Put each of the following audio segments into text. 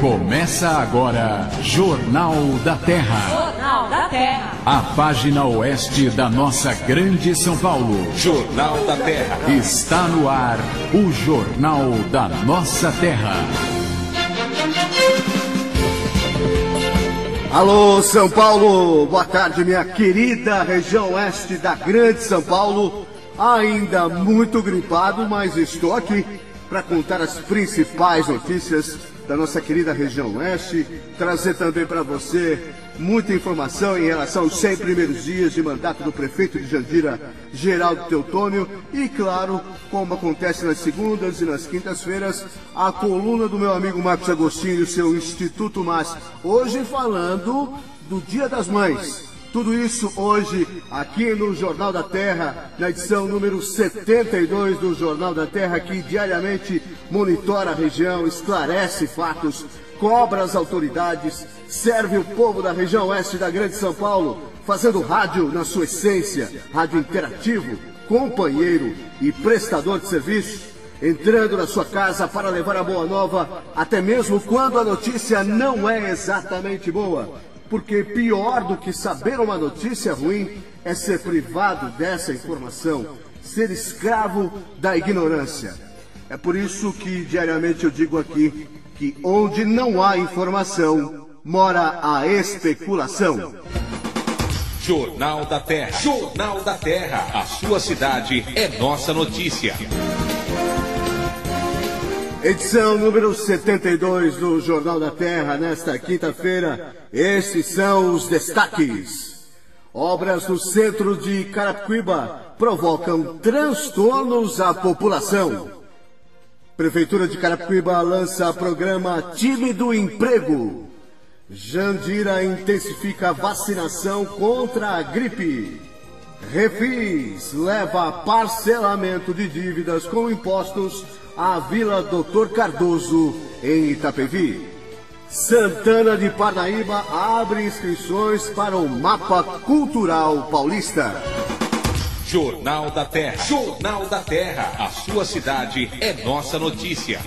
Começa agora Jornal da Terra. Jornal da Terra. A página oeste da nossa grande São Paulo. Jornal da Terra. Está no ar o Jornal da Nossa Terra. Alô, São Paulo! Boa tarde, minha querida região oeste da grande São Paulo. Ainda muito gripado, mas estou aqui para contar as principais notícias da nossa querida região oeste, trazer também para você muita informação em relação aos 100 primeiros dias de mandato do prefeito de Jandira, Geraldo Teutônio, e claro, como acontece nas segundas e nas quintas-feiras, a coluna do meu amigo Marcos Agostinho e o seu Instituto MAS, hoje falando do Dia das Mães. Tudo isso hoje aqui no Jornal da Terra, na edição número 72 do Jornal da Terra, que diariamente monitora a região, esclarece fatos, cobra as autoridades, serve o povo da região oeste da grande São Paulo, fazendo rádio na sua essência, rádio interativo, companheiro e prestador de serviços, entrando na sua casa para levar a boa nova, até mesmo quando a notícia não é exatamente boa. Porque pior do que saber uma notícia ruim é ser privado dessa informação, ser escravo da ignorância. É por isso que diariamente eu digo aqui que onde não há informação, mora a especulação. Jornal da Terra. Jornal da Terra. A sua cidade é nossa notícia. Edição número 72 do Jornal da Terra, nesta quinta-feira. Esses são os destaques. Obras no centro de Carapicuíba provocam transtornos à população. Prefeitura de Carapicuíba lança programa Time do Emprego. Jandira intensifica a vacinação contra a gripe. Refis leva parcelamento de dívidas com impostos à Vila Doutor Cardoso, em Itapevi. Santana de Parnaíba abre inscrições para o Mapa Cultural Paulista. Jornal da Terra. Jornal da Terra. A sua cidade é nossa notícia.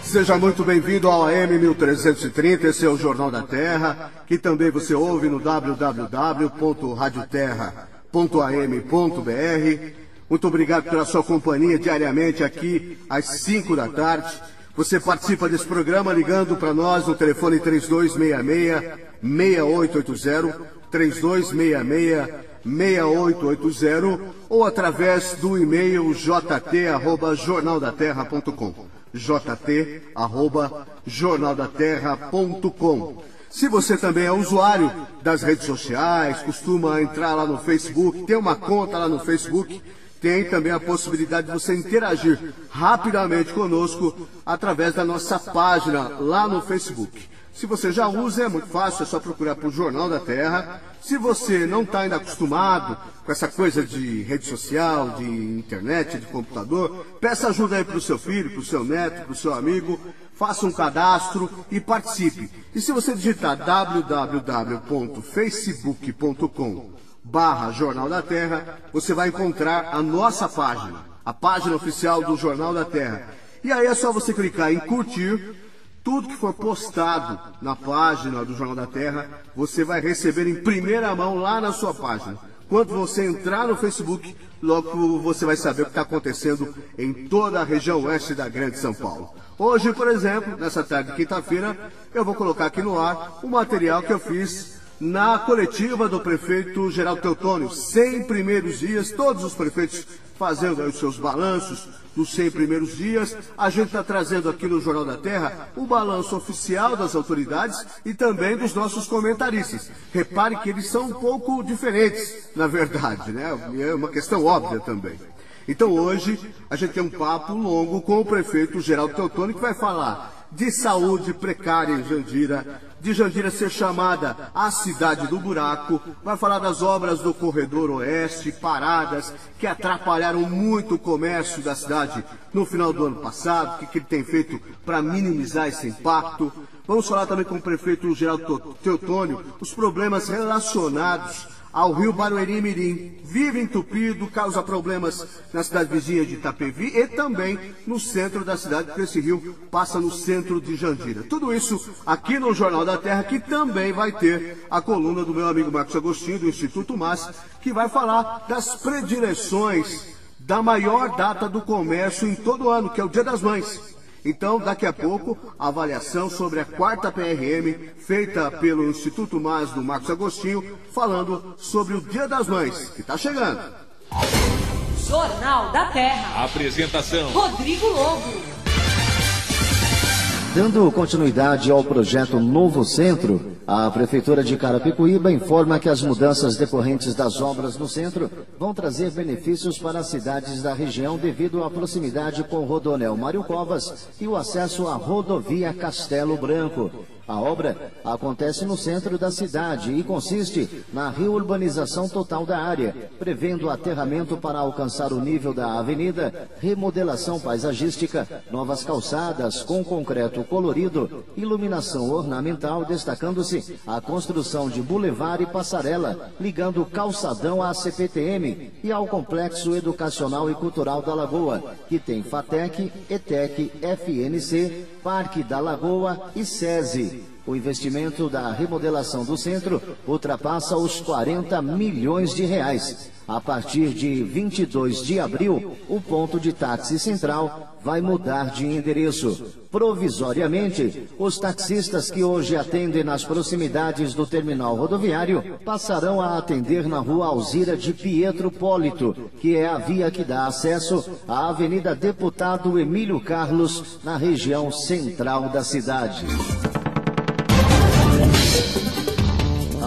Seja muito bem-vindo ao AM 1330, esse é o Jornal da Terra, que também você ouve no www.radioterra.am.br. Muito obrigado pela sua companhia diariamente aqui às 5 da tarde. Você participa desse programa ligando para nós no telefone 3266-6880, 3266-6880, ou através do e-mail jt@jornaldaterra.com. jt@jornaldaterra.com. Se você também é usuário das redes sociais, costuma entrar lá no Facebook, tem uma conta lá no Facebook, tem também a possibilidade de você interagir rapidamente conosco através da nossa página lá no Facebook. Se você já usa, é muito fácil, é só procurar por Jornal da Terra. Se você não está ainda acostumado com essa coisa de rede social, de internet, de computador, peça ajuda aí para o seu filho, para o seu neto, para o seu amigo, faça um cadastro e participe. E se você digitar www.facebook.com/Jornal da Terra, você vai encontrar a nossa página, a página oficial do Jornal da Terra. E aí é só você clicar em curtir. Tudo que for postado na página do Jornal da Terra, você vai receber em primeira mão lá na sua página. Quando você entrar no Facebook, logo você vai saber o que está acontecendo em toda a região oeste da grande São Paulo. Hoje, por exemplo, nessa tarde de quinta-feira, eu vou colocar aqui no ar o material que eu fiz na coletiva do prefeito Geraldo Teutônio. 100 primeiros dias, todos os prefeitos fazendo aí os seus balanços dos 100 primeiros dias. A gente está trazendo aqui no Jornal da Terra o balanço oficial das autoridades e também dos nossos comentaristas. Repare que eles são um pouco diferentes, na verdade, né? É uma questão óbvia também. Então hoje a gente tem um papo longo com o prefeito Geraldo Teutônio, que vai falar de saúde precária em Jandira, de Jandira ser chamada a cidade do buraco, vai falar das obras do corredor oeste, paradas, que atrapalharam muito o comércio da cidade no final do ano passado, o que ele tem feito para minimizar esse impacto. Vamos falar também com o prefeito Geraldo Teutônio os problemas relacionados ao rio Barueri-Mirim. Vive entupido, causa problemas na cidade vizinha de Itapevi e também no centro da cidade, porque esse rio passa no centro de Jandira. Tudo isso aqui no Jornal da Terra, que também vai ter a coluna do meu amigo Marcos Agostinho, do Instituto MAS, que vai falar das predileções da maior data do comércio em todo ano, que é o Dia das Mães. Então, daqui a pouco, a avaliação sobre a 4ª PRM, feita pelo Instituto MAS do Marcos Agostinho, falando sobre o Dia das Mães, que está chegando. Jornal da Terra. Apresentação: Rodrigo Lobo. Dando continuidade ao projeto Novo Centro, a Prefeitura de Carapicuíba informa que as mudanças decorrentes das obras no centro vão trazer benefícios para as cidades da região devido à proximidade com o Rodoanel Mário Covas e o acesso à rodovia Castelo Branco. A obra acontece no centro da cidade e consiste na reurbanização total da área, prevendo aterramento para alcançar o nível da avenida, remodelação paisagística, novas calçadas com concreto colorido, iluminação ornamental, destacando-se a construção de bulevar e passarela, ligando o calçadão à CPTM e ao Complexo Educacional e Cultural da Lagoa, que tem FATEC, ETEC, FNC, Parque da Lagoa e SESI. O investimento da remodelação do centro ultrapassa os 40 milhões de reais. A partir de 22 de abril, o ponto de táxi central vai mudar de endereço. Provisoriamente, os taxistas que hoje atendem nas proximidades do terminal rodoviário passarão a atender na rua Alzira de Pietro Polito, que é a via que dá acesso à Avenida Deputado Emílio Carlos, na região central da cidade.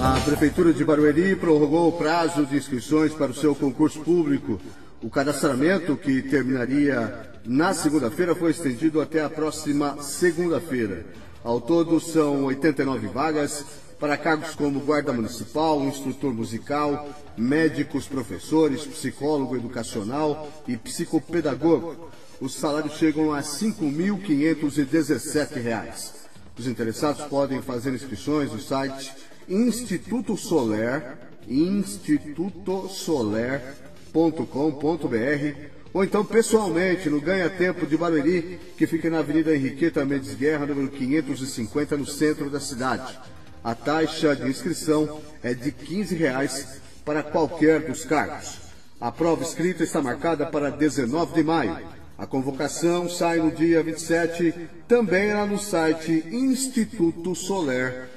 A Prefeitura de Barueri prorrogou o prazo de inscrições para o seu concurso público. O cadastramento, que terminaria na segunda-feira, foi estendido até a próxima segunda-feira. Ao todo, são 89 vagas para cargos como guarda municipal, instrutor musical, médicos, professores, psicólogo educacional e psicopedagogo. Os salários chegam a R$ 5.517. Os interessados podem fazer inscrições no site Instituto institutosoler.com.br ou então pessoalmente no Ganha Tempo de Barueri, que fica na Avenida Henriqueta Mendes Guerra, número 550, no centro da cidade. A taxa de inscrição é de R$ 15 para qualquer dos cargos. A prova escrita está marcada para 19 de maio. A convocação sai no dia 27, também lá no site institutosoler.com.br.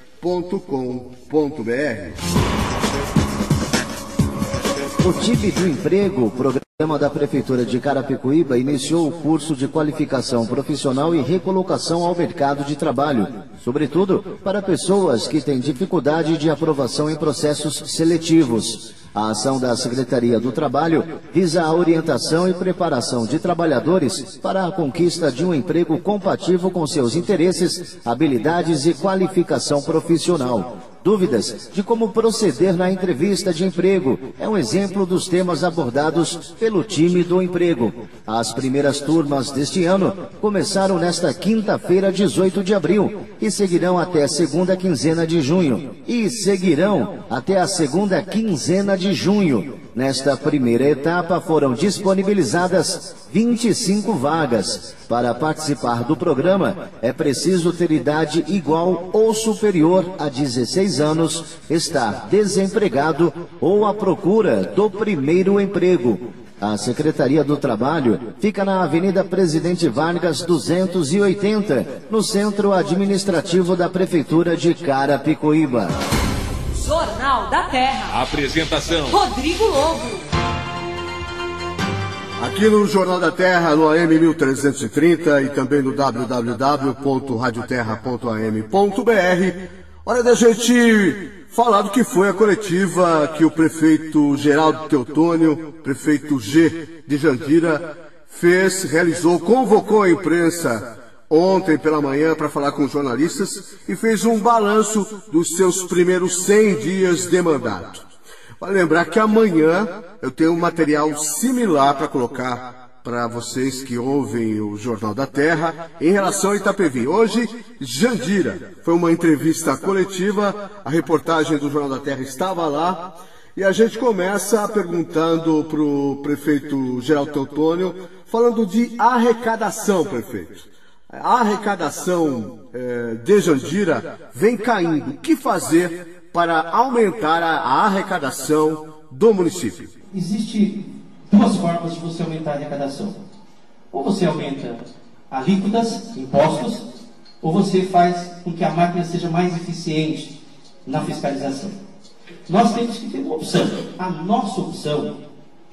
O TIP do Emprego, o programa da Prefeitura de Carapicuíba, iniciou o curso de qualificação profissional e recolocação ao mercado de trabalho, sobretudo para pessoas que têm dificuldade de aprovação em processos seletivos. A ação da Secretaria do Trabalho visa a orientação e preparação de trabalhadores para a conquista de um emprego compatível com seus interesses, habilidades e qualificação profissional. Dúvidas de como proceder na entrevista de emprego é um exemplo dos temas abordados pelo time do emprego. As primeiras turmas deste ano começaram nesta quinta-feira, 18 de abril, e seguirão até a segunda quinzena de junho. Nesta primeira etapa foram disponibilizadas 25 vagas. Para participar do programa, é preciso ter idade igual ou superior a 16 anos, estar desempregado ou à procura do primeiro emprego. A Secretaria do Trabalho fica na Avenida Presidente Vargas 280, no Centro Administrativo da Prefeitura de Carapicuíba. Jornal da Terra. Apresentação: Rodrigo Lobo. Aqui no Jornal da Terra, no AM 1330 e também no www.radioterra.am.br, hora da gente falar do que foi a coletiva que o prefeito Geraldo Teotônio, prefeito G de Jandira, realizou, convocou a imprensa ontem pela manhã para falar com os jornalistas e fez um balanço dos seus primeiros 100 dias de mandato. Vale lembrar que amanhã eu tenho um material similar para colocar para vocês que ouvem o Jornal da Terra em relação a Itapevi. Hoje, Jandira. Foi uma entrevista coletiva, a reportagem do Jornal da Terra estava lá E a gente começa perguntando para o prefeito Geraldo Teotônio, falando de arrecadação, prefeito. A arrecadação de Jandira vem caindo. O que fazer para aumentar a arrecadação do município? Existem duas formas de você aumentar a arrecadação. Ou você aumenta alíquotas, impostos, ou você faz com que a máquina seja mais eficiente na fiscalização. Nós temos que ter uma opção. A nossa opção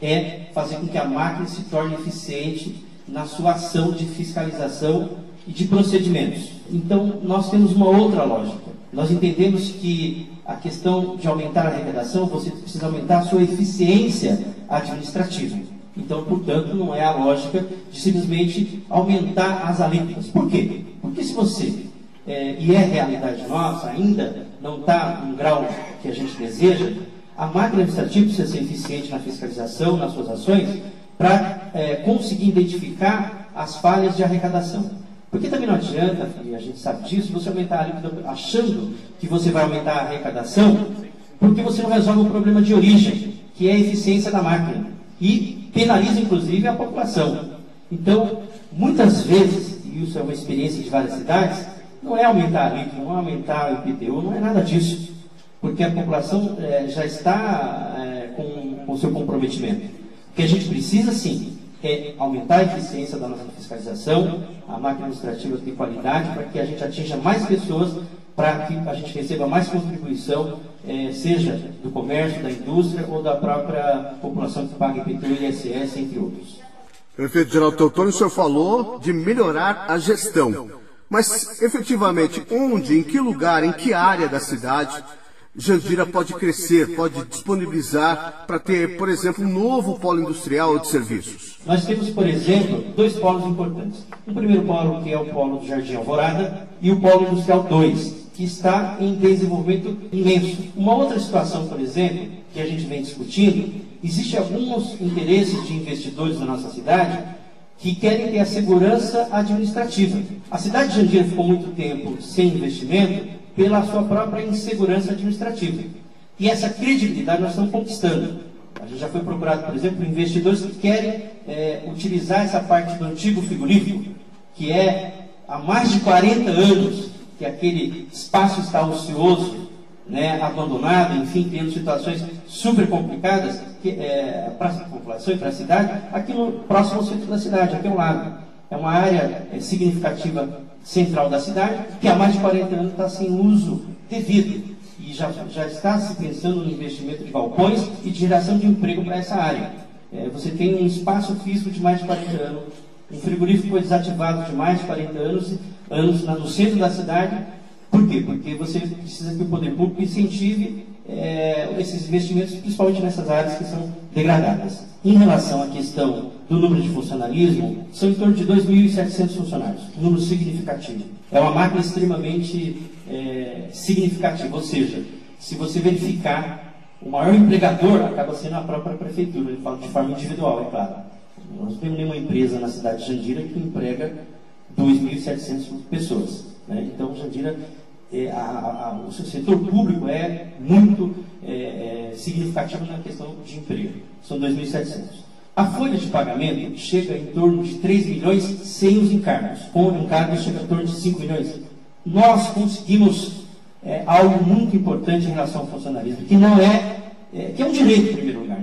é fazer com que a máquina se torne eficiente na sua ação de fiscalização e de procedimentos. Então, nós temos uma outra lógica. Nós entendemos que a questão de aumentar a arrecadação, você precisa aumentar a sua eficiência administrativa. Então, portanto, não é a lógica de simplesmente aumentar as alíquotas. Por quê? Porque se você, e é realidade nossa, ainda não está no grau que a gente deseja, a máquina administrativa precisa ser eficiente na fiscalização, nas suas ações, para conseguir identificar as falhas de arrecadação. Porque também não adianta, e a gente sabe disso, você aumentar a alíquota achando que você vai aumentar a arrecadação, porque você não resolve o problema de origem, que é a eficiência da máquina. E penaliza, inclusive, a população. Então, muitas vezes, e isso é uma experiência de várias cidades, não é aumentar a alíquota, não é aumentar o IPTU, não é nada disso. Porque a população já está com o seu comprometimento. O que a gente precisa, sim, é aumentar a eficiência da nossa fiscalização, a máquina administrativa ter qualidade, para que a gente atinja mais pessoas, para que a gente receba mais contribuição, seja do comércio, da indústria ou da própria população que paga IPTU e ISS, entre outros. Prefeito Geraldo Teotônio, o senhor falou de melhorar a gestão. Mas, efetivamente, onde, em que lugar, em que área da cidade Jandira pode crescer, pode disponibilizar para ter, por exemplo, um novo polo industrial de serviços? Nós temos, por exemplo, dois polos importantes. O primeiro polo, que é o polo do Jardim Alvorada, e o polo industrial 2, que está em desenvolvimento imenso. Uma outra situação, por exemplo, que a gente vem discutindo, existem alguns interesses de investidores da nossa cidade que querem ter a segurança administrativa. A cidade de Jandira ficou muito tempo sem investimento pela sua própria insegurança administrativa. E essa credibilidade nós estamos conquistando. A gente já foi procurado, por exemplo, por investidores que querem utilizar essa parte do antigo frigorífico, que é há mais de 40 anos que aquele espaço está ocioso, abandonado, enfim, tendo situações super complicadas para a população e para a cidade, aqui no próximo ao centro da cidade, aqui ao lado. É uma área significativa central da cidade, que há mais de 40 anos está sem uso devido. E já está se pensando no investimento de galpões e de geração de emprego para essa área. Você tem um espaço físico de mais de 40 anos, um frigorífico foi desativado de mais de 40 anos no centro da cidade. Por quê? Porque você precisa que o poder público incentive esses investimentos, principalmente nessas áreas que são degradadas. Em relação à questão do número de funcionalismo, são em torno de 2.700 funcionários, um número significativo. É uma máquina extremamente significativa, ou seja, se você verificar, o maior empregador acaba sendo a própria prefeitura, ele fala de forma individual, é claro. Nós não temos nenhuma empresa na cidade de Jandira que emprega 2.700 pessoas. Então, Jandira, o seu setor público é muito significativo na questão de emprego. São 2.700. A folha de pagamento chega em torno de 3 milhões sem os encargos. Com encargos chega em torno de 5 milhões. Nós conseguimos algo muito importante em relação ao funcionalismo, que não que é um direito, em primeiro lugar,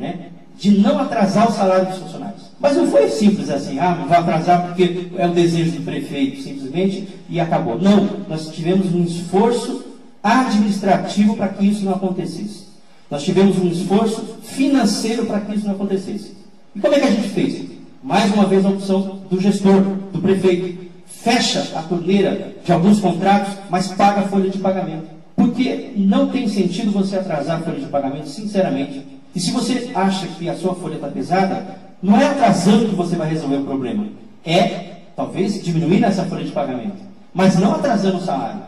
de não atrasar o salário dos funcionários. Mas não foi simples assim, não vai atrasar porque é o desejo do prefeito, simplesmente, e acabou. Não, nós tivemos um esforço administrativo para que isso não acontecesse. Nós tivemos um esforço financeiro para que isso não acontecesse. E como é que a gente fez? Mais uma vez a opção do gestor, do prefeito. Fecha a torneira de alguns contratos, mas paga a folha de pagamento. Porque não tem sentido você atrasar a folha de pagamento, sinceramente. E se você acha que a sua folha está pesada, não é atrasando que você vai resolver o problema. Talvez, diminuir essa folha de pagamento. Mas não atrasando o salário.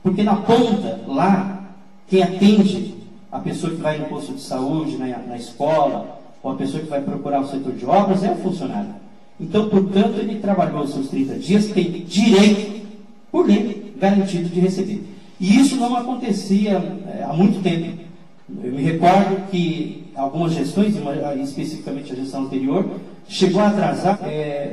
Porque na ponta, lá, quem atende a pessoa que vai no posto de saúde, na escola, ou a pessoa que vai procurar o setor de obras, é o funcionário. Então, portanto, ele trabalhou os seus 30 dias, tem direito, por lei, garantido de receber. E isso não acontecia há muito tempo. Eu me recordo que algumas gestões, especificamente a gestão anterior, chegou a atrasar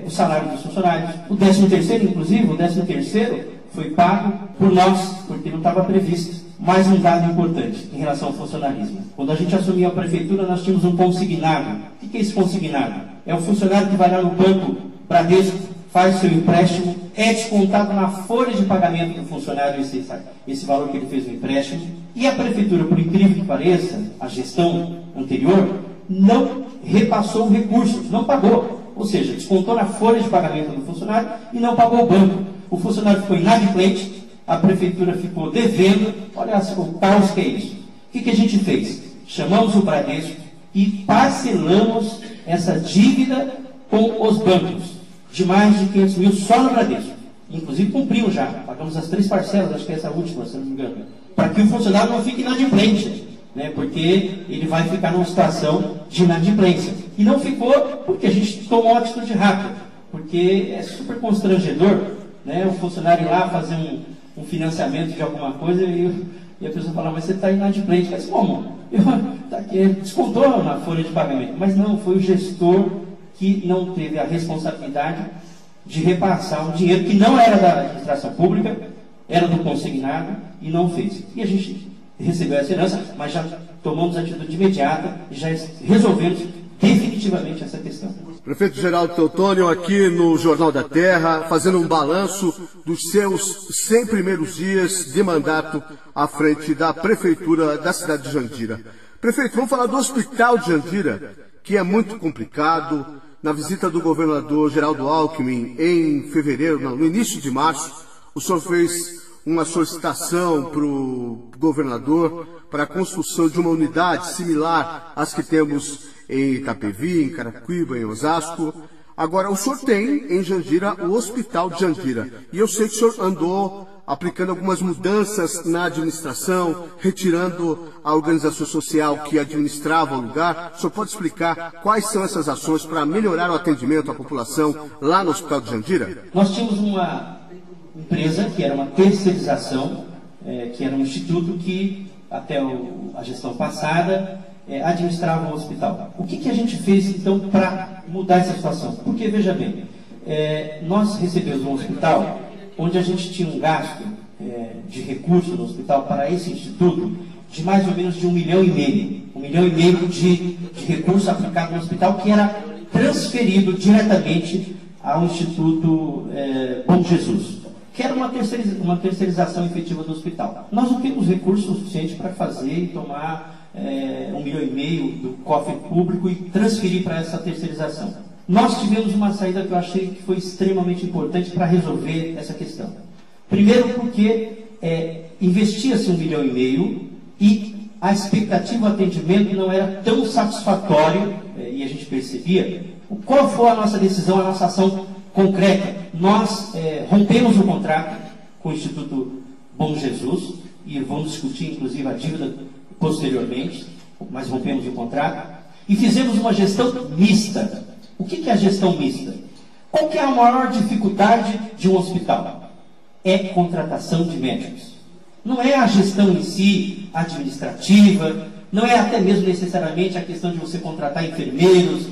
o salário dos funcionários. O 13º, inclusive, o 13º foi pago por nós, porque não estava previsto. Mais um dado importante em relação ao funcionalismo. Quando a gente assumiu a prefeitura, nós tínhamos um consignado. O que é esse consignado? É o funcionário que vai lá no banco Bradesco, faz seu empréstimo, é descontado na folha de pagamento do funcionário esse valor que ele fez no empréstimo, e a prefeitura, por incrível que pareça, a gestão anterior, não repassou o recurso, não pagou. Ou seja, descontou na folha de pagamento do funcionário e não pagou o banco. O funcionário ficou inadimplente, a prefeitura ficou devendo. Olha o caos que é isso. O que a gente fez? Chamamos o Bradesco e parcelamos essa dívida com os bancos, de mais de 500 mil só no Bradesco. Inclusive cumprimos já, pagamos as 3 parcelas, acho que é essa última, se não me engano, para que o funcionário não fique inadimplente, né, porque ele vai ficar numa situação de inadimplência. E não ficou porque a gente tomou uma atitude rápida, porque é super constrangedor, né, o funcionário ir lá fazer um financiamento de alguma coisa e a pessoa fala, mas você está inadimplente. Mas como? Descontou na folha de pagamento. Mas não, foi o gestor que não teve a responsabilidade de repassar um dinheiro que não era da administração pública, era do consignado, e não fez. E a gente recebeu essa herança, mas já tomamos atitude imediata e já resolvemos definitivamente essa questão. Prefeito Geraldo Teotônio aqui no Jornal da Terra, fazendo um balanço dos seus 100 primeiros dias de mandato à frente da Prefeitura da cidade de Jandira. Prefeito, vamos falar do Hospital de Jandira, que é muito complicado. Na visita do governador Geraldo Alckmin em fevereiro, no início de março, o senhor fez uma solicitação para o governador para a construção de uma unidade similar às que temos em Itapevi, em Carapicuíba, em Osasco. Agora, o senhor tem em Jandira o Hospital de Jandira. E eu sei que o senhor andou aplicando algumas mudanças na administração, retirando a organização social que administrava o lugar. O senhor pode explicar quais são essas ações para melhorar o atendimento à população lá no Hospital de Jandira? Nós tínhamos uma empresa que era uma terceirização, que era um instituto que, até a gestão passada, administrava o hospital. O que a gente fez, então, para mudar essa situação? Porque, veja bem, nós recebemos um hospital onde a gente tinha um gasto de recurso no hospital para esse instituto de mais ou menos de 1,5 milhão. 1,5 milhão de recurso aplicado no hospital, que era transferido diretamente ao Instituto Bom Jesus, que era uma terceirização efetiva do hospital. Nós não temos recursos suficientes para fazer e tomar 1,5 milhão do cofre público e transferir para essa terceirização. Nós tivemos uma saída que eu achei que foi extremamente importante para resolver essa questão. Primeiro porque investia-se 1,5 milhão e a expectativa do atendimento não era tão satisfatório, e a gente percebia. Qual foi a nossa decisão, a nossa ação concreta? Nós rompemos o contrato com o Instituto Bom Jesus, e vamos discutir inclusive a dívida posteriormente, mas rompemos o contrato, e fizemos uma gestão mista. O que é a gestão mista? Qual que é a maior dificuldade de um hospital? É contratação de médicos. Não é a gestão em si administrativa, não é até mesmo necessariamente a questão de você contratar enfermeiros,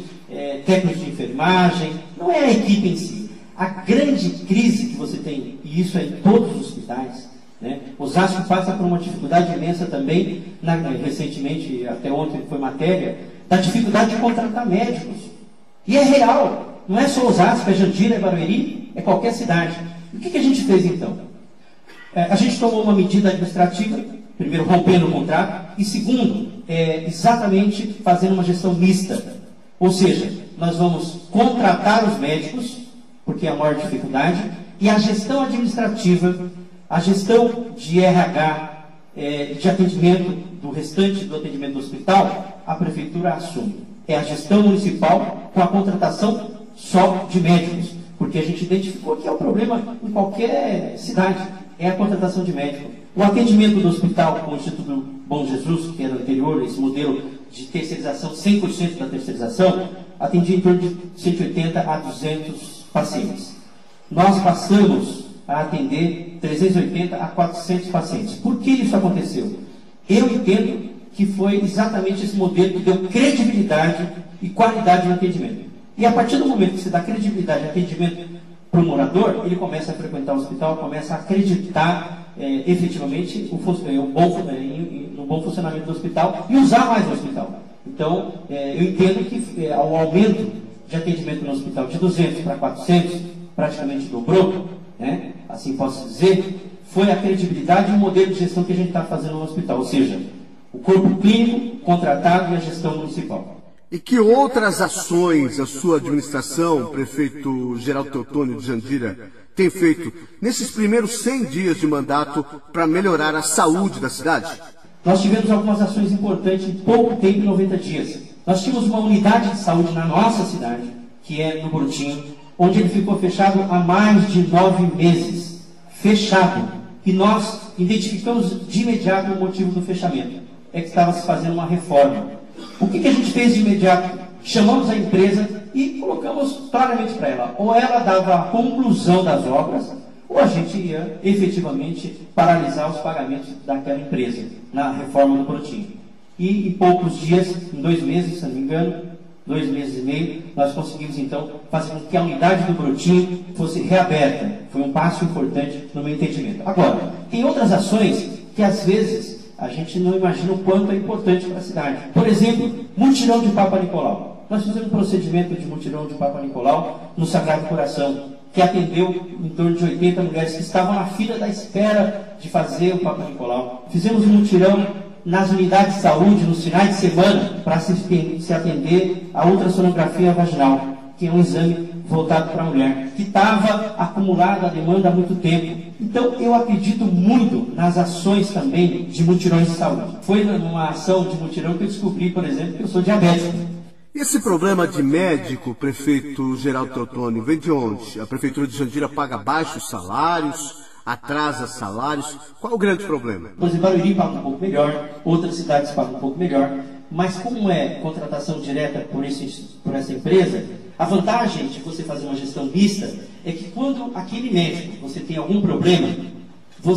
técnicos de enfermagem, não é a equipe em si. A grande crise que você tem, e isso é em todos os hospitais, né? Osasco passa por uma dificuldade imensa também, recentemente, até ontem foi matéria, da dificuldade de contratar médicos. E é real, não é só Osasco, é Jandira, é Barueri, é qualquer cidade. O que a gente fez então? A gente tomou uma medida administrativa, primeiro rompendo o contrato, e segundo, exatamente fazendo uma gestão mista. Ou seja, nós vamos contratar os médicos, porque é a maior dificuldade, e a gestão administrativa, a gestão de RH, de atendimento, do restante do atendimento do hospital, a prefeitura assume. É a gestão municipal com a contratação só de médicos, porque a gente identificou que é o problema em qualquer cidade, é a contratação de médicos. O atendimento do hospital com o Instituto Bom Jesus, que era anterior, esse modelo de terceirização, 100% da terceirização, atendia em torno de 180 a 200 pacientes. Nós passamos a atender 380 a 400 pacientes. Por que isso aconteceu? Eu entendo que foi exatamente esse modelo que deu credibilidade e qualidade no atendimento. E a partir do momento que você dá credibilidade e atendimento para o morador, ele começa a frequentar o hospital, começa a acreditar efetivamente no bom funcionamento do hospital e usar mais o hospital. Então, eu entendo que o aumento de atendimento no hospital de 200 para 400, praticamente dobrou, né? Assim posso dizer, foi a credibilidade e o modelo de gestão que a gente está fazendo no hospital, ou seja, o corpo clínico, contratado e a gestão municipal. E que outras ações a sua administração, prefeito Geraldo Teotônio de Jandira, tem feito nesses primeiros 100 dias de mandato para melhorar a saúde da cidade? Nós tivemos algumas ações importantes em pouco tempo, em 90 dias. Nós tínhamos uma unidade de saúde na nossa cidade, que é no Brotinho, onde ele ficou fechado há mais de 9 meses. Fechado. E nós identificamos de imediato o motivo do fechamento. É que estava se fazendo uma reforma. O que a gente fez de imediato? Chamamos a empresa e colocamos claramente para ela. Ou ela dava a conclusão das obras, ou a gente ia efetivamente paralisar os pagamentos daquela empresa na reforma do Brotinho. E em poucos dias, em 2 meses, se não me engano, 2 meses e meio, nós conseguimos então fazer com que a unidade do Brotinho fosse reaberta. Foi um passo importante no meu entendimento. Agora, tem outras ações que às vezes a gente não imagina o quanto é importante para a cidade. Por exemplo, mutirão de Papa Nicolau. Nós fizemos um procedimento de mutirão de Papa Nicolau no Sagrado Coração, que atendeu em torno de 80 mulheres que estavam na fila da espera de fazer o Papa Nicolau. Fizemos um mutirão nas unidades de saúde, nos finais de semana, para se atender a ultrassonografia vaginal, que é um exame voltado para a mulher, que estava acumulada a demanda há muito tempo. Então, eu acredito muito nas ações também de mutirões de saúde. Foi numa ação de mutirão que eu descobri, por exemplo, que eu sou diabético. Esse problema de médico, prefeito Geraldo Teotônio, vem de onde? A prefeitura de Jandira paga baixos salários, atrasa salários. Qual é o grande problema? Por exemplo, Barueri paga um pouco melhor, outras cidades pagam um pouco melhor, mas como é contratação direta por essa empresa, a vantagem de você fazer uma gestão mista é que quando aquele médico, você tem algum problema,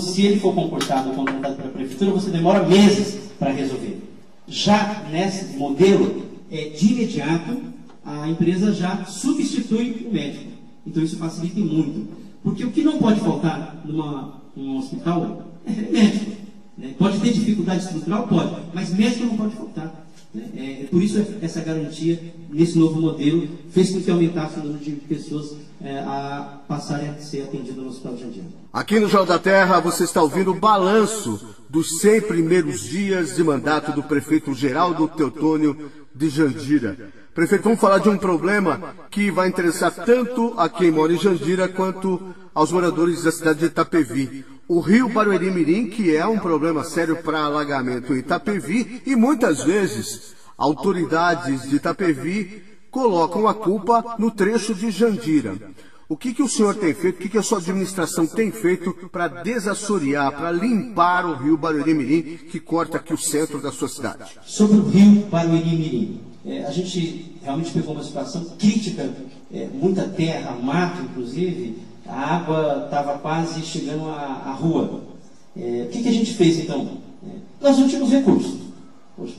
se ele for concursado ou contratado pela prefeitura, você demora meses para resolver. Já nesse modelo, de imediato, a empresa já substitui o médico. Então isso facilita muito. Porque o que não pode faltar num hospital é médico. Né? Pode ter dificuldade estrutural? Pode, mas médico não pode faltar. Né? Por isso essa garantia, nesse novo modelo, fez com que aumentasse o número de pessoas a passarem a ser atendidas no Hospital de Jandira. Aqui no Jornal da Terra, você está ouvindo o balanço dos 100 primeiros dias de mandato do prefeito Geraldo Teotônio de Jandira. Prefeito, vamos falar de um problema que vai interessar tanto a quem mora em Jandira quanto aos moradores da cidade de Itapevi. O rio Barueri-Mirim, que é um problema sério para alagamento em Itapevi, e muitas vezes autoridades de Itapevi colocam a culpa no trecho de Jandira. O que o senhor tem feito, o que a sua administração tem feito para desassorear, para limpar o rio Barueri-Mirim, que corta aqui o centro da sua cidade? Sobre o rio Barueri-Mirim, a gente realmente pegou uma situação crítica, muita terra, mato inclusive, a água estava quase chegando à rua. O que a gente fez então? Nós não tínhamos recursos.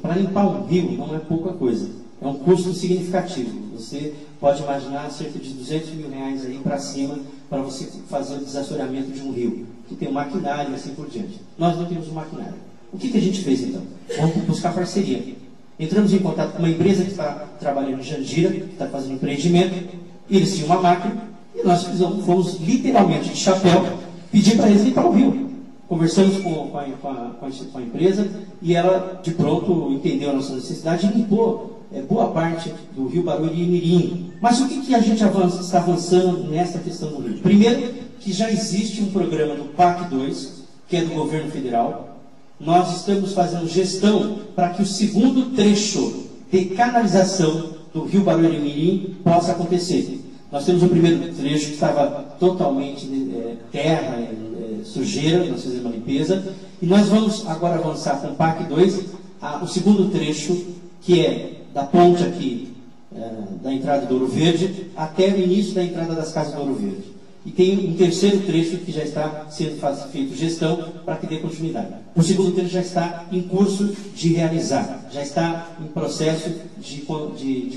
Para limpar um rio não é pouca coisa, é um custo significativo. Você pode imaginar cerca de R$200 mil aí para cima para você fazer o desassoreamento de um rio, que tem um maquinário e assim por diante. Nós não temos um maquinário. O que a gente fez então? Vamos buscar parceria. Entramos em contato com uma empresa que está trabalhando em Jandira, que está fazendo empreendimento, eles tinham uma máquina, e nós fomos literalmente de chapéu pedir para eles limpar o rio. Conversamos com a empresa e ela de pronto entendeu a nossa necessidade e limpou boa parte do rio Barueri-Mirim. Mas o que a gente está avançando nessa questão do rio? Primeiro, que já existe um programa do PAC 2, que é do governo federal. Nós estamos fazendo gestão para que o segundo trecho de canalização do rio Barueri-Mirim possa acontecer. Nós temos o primeiro trecho que estava totalmente terra, sujeira, nós fizemos uma limpeza, e nós vamos agora avançar com o PAC 2, o segundo trecho, que é da ponte aqui, da entrada do Ouro Verde, até o início da entrada das casas do Ouro Verde. E tem um terceiro trecho que já está sendo feito gestão para que dê continuidade. O segundo trecho já está em curso de realizar, já está em processo de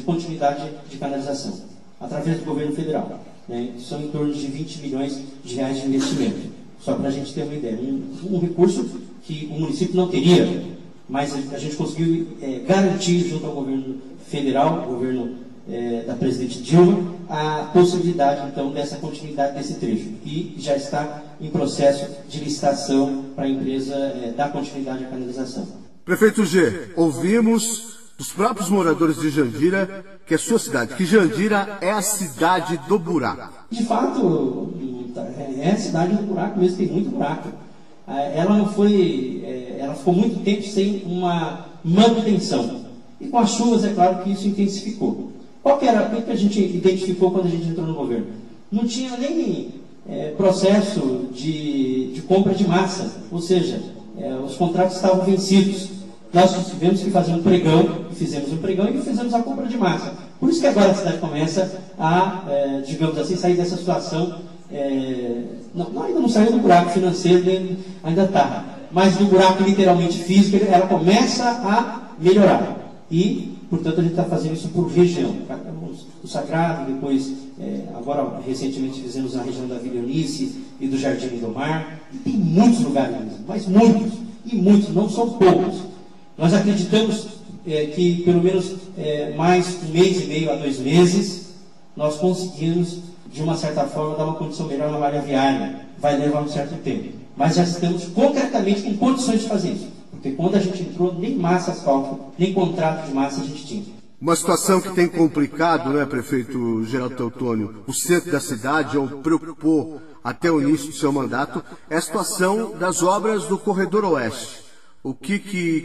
continuidade de canalização, através do governo federal. Né? São em torno de 20 milhões de reais de investimento. Só para a gente ter uma ideia. Um recurso que o município não teria, mas a gente conseguiu garantir junto ao governo federal, governo da presidente Dilma, a possibilidade, então, dessa continuidade desse trecho. E já está em processo de licitação para a empresa dar continuidade à canalização. Prefeito G, ouvimos dos próprios moradores de Jandira que é a sua cidade, que Jandira é a cidade do buraco. De fato, é a cidade do buraco mesmo, tem muito buraco. Ela não foi, ela ficou muito tempo sem uma manutenção. E com as chuvas, é claro que isso intensificou. O que a gente identificou quando a gente entrou no governo? Não tinha nem processo de compra de massa, ou seja, os contratos estavam vencidos. Nós tivemos que fazer um pregão, fizemos um pregão e fizemos a compra de massa. Por isso que agora a cidade começa a, digamos assim, sair dessa situação. Ainda não saiu do buraco financeiro, ainda está. Mas do buraco literalmente físico, ela começa a melhorar. E, portanto, a gente está fazendo isso por região. O Sagrado, depois, agora recentemente fizemos na região da Vila Eunice e do Jardim do Mar. E tem muitos lugares mesmo, mas muitos, e muitos, não são poucos. Nós acreditamos que pelo menos mais um mês e meio a 2 meses, nós conseguimos, de uma certa forma, dar uma condição melhor na malha viária. Vai levar um certo tempo. Mas já estamos concretamente com condições de fazer isso. Porque quando a gente entrou, nem massa asfáltica, nem contrato de massa a gente tinha. Uma situação que tem complicado, né, prefeito Geraldo Teutônio, o centro da cidade, ou preocupou até o início do seu mandato, é a situação das obras do Corredor Oeste.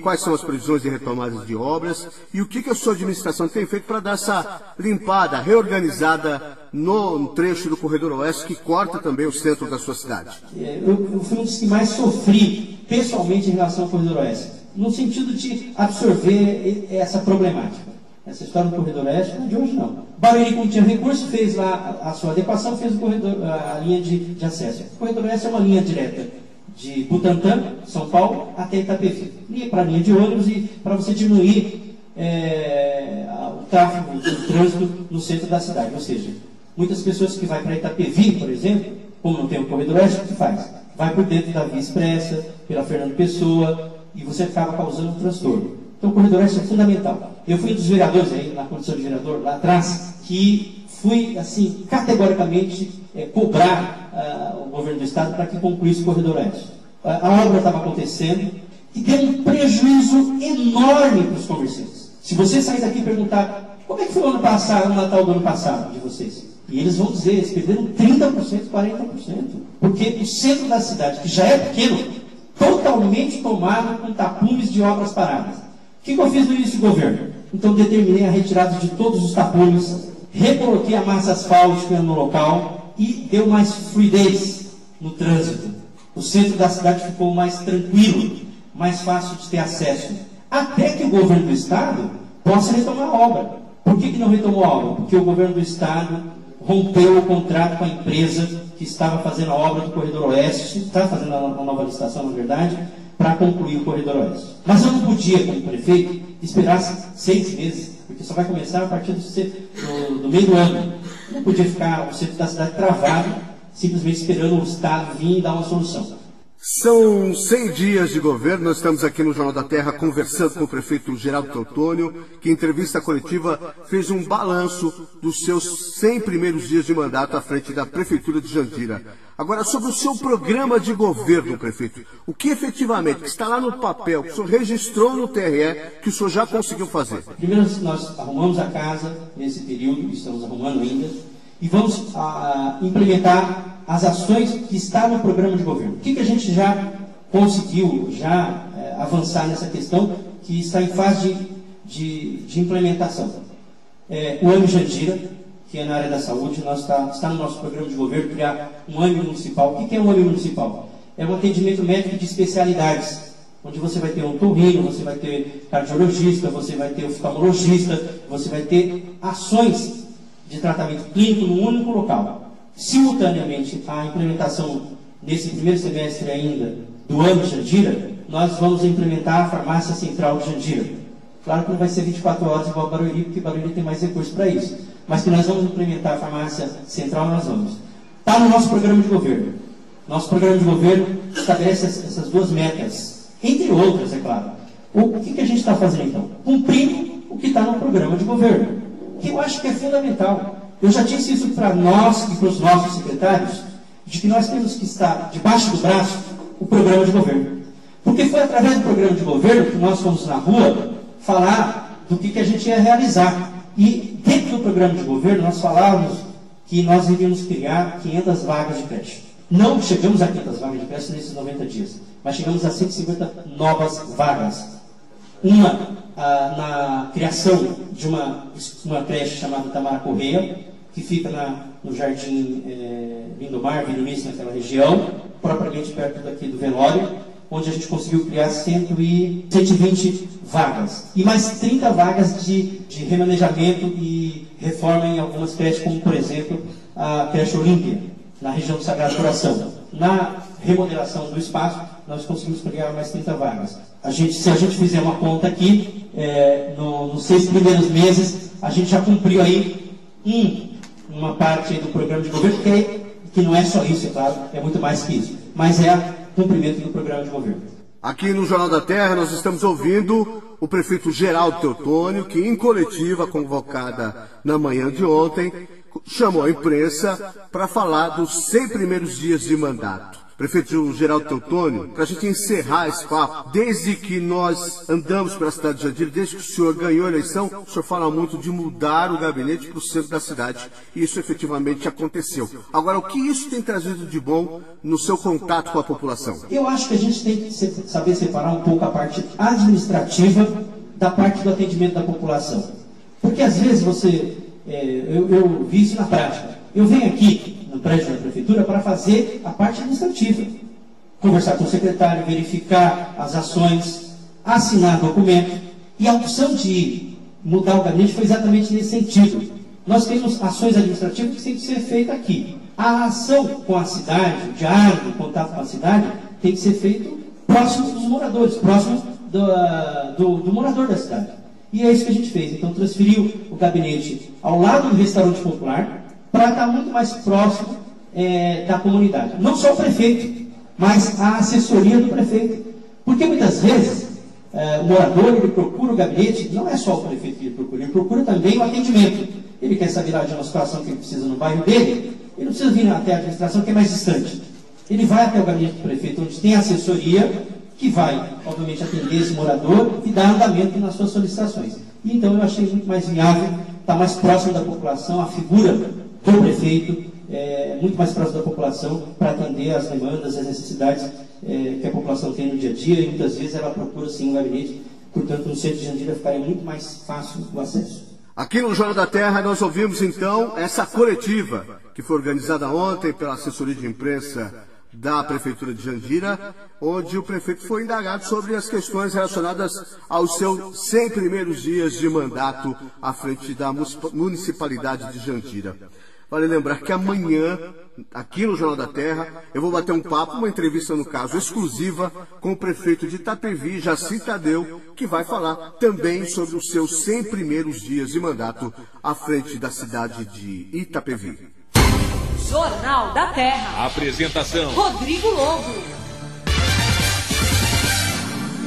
Quais são as previsões de retomada de obras e o que a sua administração tem feito para dar essa limpada, reorganizada no trecho do Corredor Oeste que corta também o centro da sua cidade? Eu fui um dos que mais sofri pessoalmente em relação ao Corredor Oeste, no sentido de absorver essa problemática. Essa história do Corredor Oeste não é de hoje, não. Barueri, como tinha recurso, fez lá a sua adequação, fez a linha de acesso. O Corredor Oeste é uma linha direta de Butantã, São Paulo, até Itapevi. Para a linha de ônibus e para você diminuir o tráfego, o trânsito no centro da cidade. Ou seja, muitas pessoas que vão para Itapevi, por exemplo, como não tem o Corredor Oeste, o que faz? Vai por dentro da Via Expressa, pela Fernando Pessoa, e você acaba causando um transtorno. Então o Corredor Oeste é fundamental. Eu fui um dos vereadores, aí, na condição de vereador, lá atrás, que fui, assim, categoricamente cobrar o governo do Estado para que concluísse o Corredor Oeste. A obra estava acontecendo e deu um prejuízo enorme para os comerciantes. Se você sair daqui e perguntar como é que foi o ano passado, o Natal do ano passado de vocês, e eles vão dizer, eles perderam 30%, 40%, porque o centro da cidade, que já é pequeno, totalmente tomado com tapumes de obras paradas. O que eu fiz no início do governo? Então determinei a retirada de todos os tapumes, recoloquei a massa asfáltica no local e deu mais fluidez no trânsito. O centro da cidade ficou mais tranquilo, mais fácil de ter acesso. Até que o governo do Estado possa retomar a obra. Por que não retomou a obra? Porque o governo do Estado rompeu o contrato com a empresa que estava fazendo a obra do Corredor Oeste, estava fazendo a nova licitação, na verdade, para concluir o Corredor Oeste. Mas eu não podia, como prefeito, esperar 6 meses, porque só vai começar a partir do meio do ano. Eu não podia ficar o centro da cidade travado, simplesmente esperando o Estado vir e dar uma solução. São 100 dias de governo, nós estamos aqui no Jornal da Terra conversando com o prefeito Geraldo Teutônio, que em entrevista coletiva fez um balanço dos seus 100 primeiros dias de mandato à frente da Prefeitura de Jandira. Agora, sobre o seu programa de governo, prefeito, o que efetivamente está lá no papel, que o senhor registrou no TRE, que o senhor já conseguiu fazer? Primeiro, nós arrumamos a casa nesse período, estamos arrumando ainda, e vamos implementar as ações que estão no programa de governo. O que a gente já conseguiu avançar nessa questão, que está em fase de implementação? O AME Jandira, que é na área da saúde, está no nosso programa de governo criar um AME municipal. O que é um AME municipal? É um atendimento médico de especialidades, onde você vai ter um otorrino, você vai ter cardiologista, você vai ter oftalmologista, você vai ter ações de tratamento clínico num único local. simultaneamente à implementação, nesse primeiro semestre ainda, do ano de Jandira, nós vamos implementar a farmácia central de Jandira. Claro que não vai ser 24 horas igual a Barueri, porque Barueri tem mais recursos para isso. Mas que nós vamos implementar a farmácia central, nós vamos. Está no nosso programa de governo. Nosso programa de governo estabelece essas duas metas, entre outras, é claro. O que a gente está fazendo então? Cumprindo o que está no programa de governo, que eu acho que é fundamental. Eu já disse isso para nós e para os nossos secretários, de que nós temos que estar debaixo do braço o programa de governo. Porque foi através do programa de governo que nós fomos na rua falar do que a gente ia realizar. E dentro do programa de governo nós falávamos que nós iríamos criar 500 vagas de creche. Não chegamos a 500 vagas de creche nesses 90 dias, mas chegamos a 150 novas vagas. Uma na criação de uma creche chamada Tamara Correia, que fica no Jardim Lindomar, Vila Unísio, naquela região, propriamente perto daqui do velório, onde a gente conseguiu criar 120 vagas. E mais 30 vagas de remanejamento e reforma em algumas creches, como, por exemplo, a creche Olímpia, na região do Sagrado Coração. Na remodelação do espaço, nós conseguimos criar mais 30 vagas. Se a gente fizer uma conta aqui, nos 6 primeiros meses, a gente já cumpriu aí uma parte do programa de governo, que não é só isso, é claro, é muito mais que isso, mas é cumprimento do programa de governo. Aqui no Jornal da Terra nós estamos ouvindo o prefeito Geraldo Teotônio, que em coletiva convocada na manhã de ontem, chamou a imprensa para falar dos 100 primeiros dias de mandato. Prefeito Geraldo Teotônio, para a gente encerrar esse papo, desde que nós andamos pela cidade de Jandira, desde que o senhor ganhou a eleição, o senhor fala muito de mudar o gabinete para o centro da cidade, e isso efetivamente aconteceu. Agora, o que isso tem trazido de bom no seu contato com a população? Eu acho que a gente tem que saber separar um pouco a parte administrativa da parte do atendimento da população. Porque às vezes eu vi isso na prática. Eu venho aqui no prédio da prefeitura para fazer a parte administrativa. Conversar com o secretário, verificar as ações, assinar documento. E a opção de mudar o gabinete foi exatamente nesse sentido. Nós temos ações administrativas que têm que ser feitas aqui. A ação com a cidade, o diálogo, o contato com a cidade, tem que ser feito próximo dos moradores, próximo do morador da cidade. E é isso que a gente fez. Então transferiu o gabinete ao lado do restaurante popular, para estar muito mais próximo da comunidade. Não só o prefeito, mas a assessoria do prefeito. Porque muitas vezes o morador ele procura o gabinete, não é só o prefeito que ele procura também o atendimento. Ele quer saber de uma situação que ele precisa no bairro dele, ele não precisa vir até a administração que é mais distante. Ele vai até o gabinete do prefeito, onde tem assessoria, que vai, obviamente, atender esse morador e dar andamento nas suas solicitações. E, então eu achei muito mais viável estar mais próximo da população, a figura do prefeito, muito mais próximo da população para atender as demandas, as necessidades que a população tem no dia a dia, e muitas vezes ela procura sim um gabinete, portanto no centro de Jandira ficaria muito mais fácil o acesso. Aqui no Jornal da Terra nós ouvimos então essa coletiva que foi organizada ontem pela assessoria de imprensa da Prefeitura de Jandira, onde o prefeito foi indagado sobre as questões relacionadas aos seus 100 primeiros dias de mandato à frente da municipalidade de Jandira. Vale lembrar que amanhã, aqui no Jornal da Terra, eu vou bater um papo, uma entrevista, no caso, exclusiva, com o prefeito de Itapevi, Jaci Tadeu, que vai falar também sobre os seus 100 primeiros dias de mandato à frente da cidade de Itapevi. Jornal da Terra. Apresentação: Rodrigo Lobo.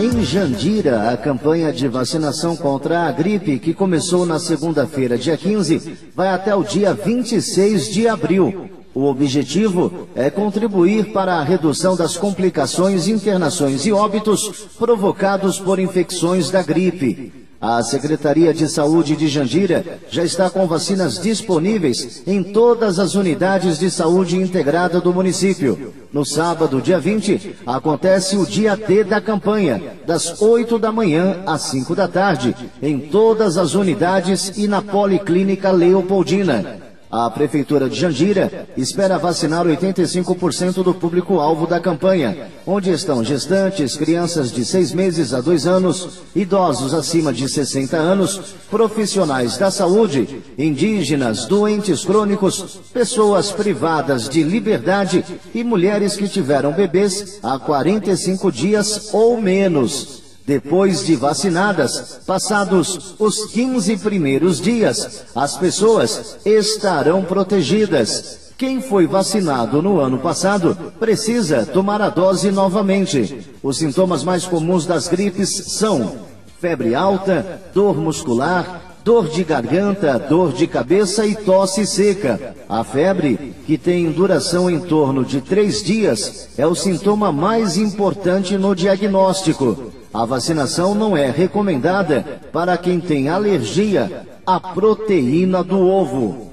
Em Jandira, a campanha de vacinação contra a gripe, que começou na segunda-feira, dia 15, vai até o dia 26 de abril. O objetivo é contribuir para a redução das complicações, internações e óbitos provocados por infecções da gripe. A Secretaria de Saúde de Jandira já está com vacinas disponíveis em todas as unidades de saúde integrada do município. No sábado, dia 20, acontece o dia D da campanha, das 8 da manhã às 5 da tarde, em todas as unidades e na Policlínica Leopoldina. A Prefeitura de Jandira espera vacinar 85% do público-alvo da campanha, onde estão gestantes, crianças de 6 meses a 2 anos, idosos acima de 60 anos, profissionais da saúde, indígenas, doentes crônicos, pessoas privadas de liberdade e mulheres que tiveram bebês há 45 dias ou menos. Depois de vacinadas, passados os 15 primeiros dias, as pessoas estarão protegidas. Quem foi vacinado no ano passado precisa tomar a dose novamente. Os sintomas mais comuns das gripes são febre alta, dor muscular, dor de garganta, dor de cabeça e tosse seca. A febre, que tem duração em torno de 3 dias, é o sintoma mais importante no diagnóstico. A vacinação não é recomendada para quem tem alergia à proteína do ovo.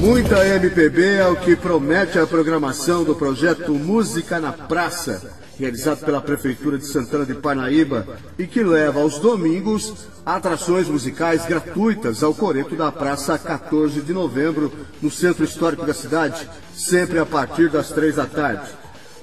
Muita MPB é o que promete a programação do projeto Música na Praça, realizado pela Prefeitura de Santana de Parnaíba e que leva aos domingos atrações musicais gratuitas ao coreto da Praça 14 de Novembro, no Centro Histórico da cidade, sempre a partir das 3 da tarde.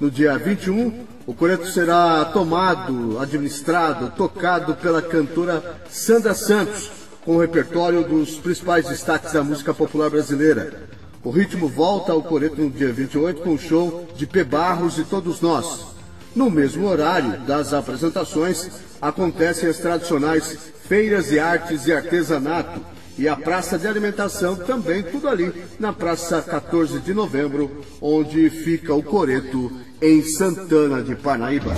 No dia 21, o coreto será tomado, administrado, tocado pela cantora Sandra Santos, com o repertório dos principais destaques da música popular brasileira. O ritmo volta ao coreto no dia 28 com o show de P. Barros e Todos Nós. No mesmo horário das apresentações, acontecem as tradicionais feiras de artes e artesanato e a praça de alimentação também, tudo ali na Praça 14 de Novembro, onde fica o coreto em Santana de Parnaíba.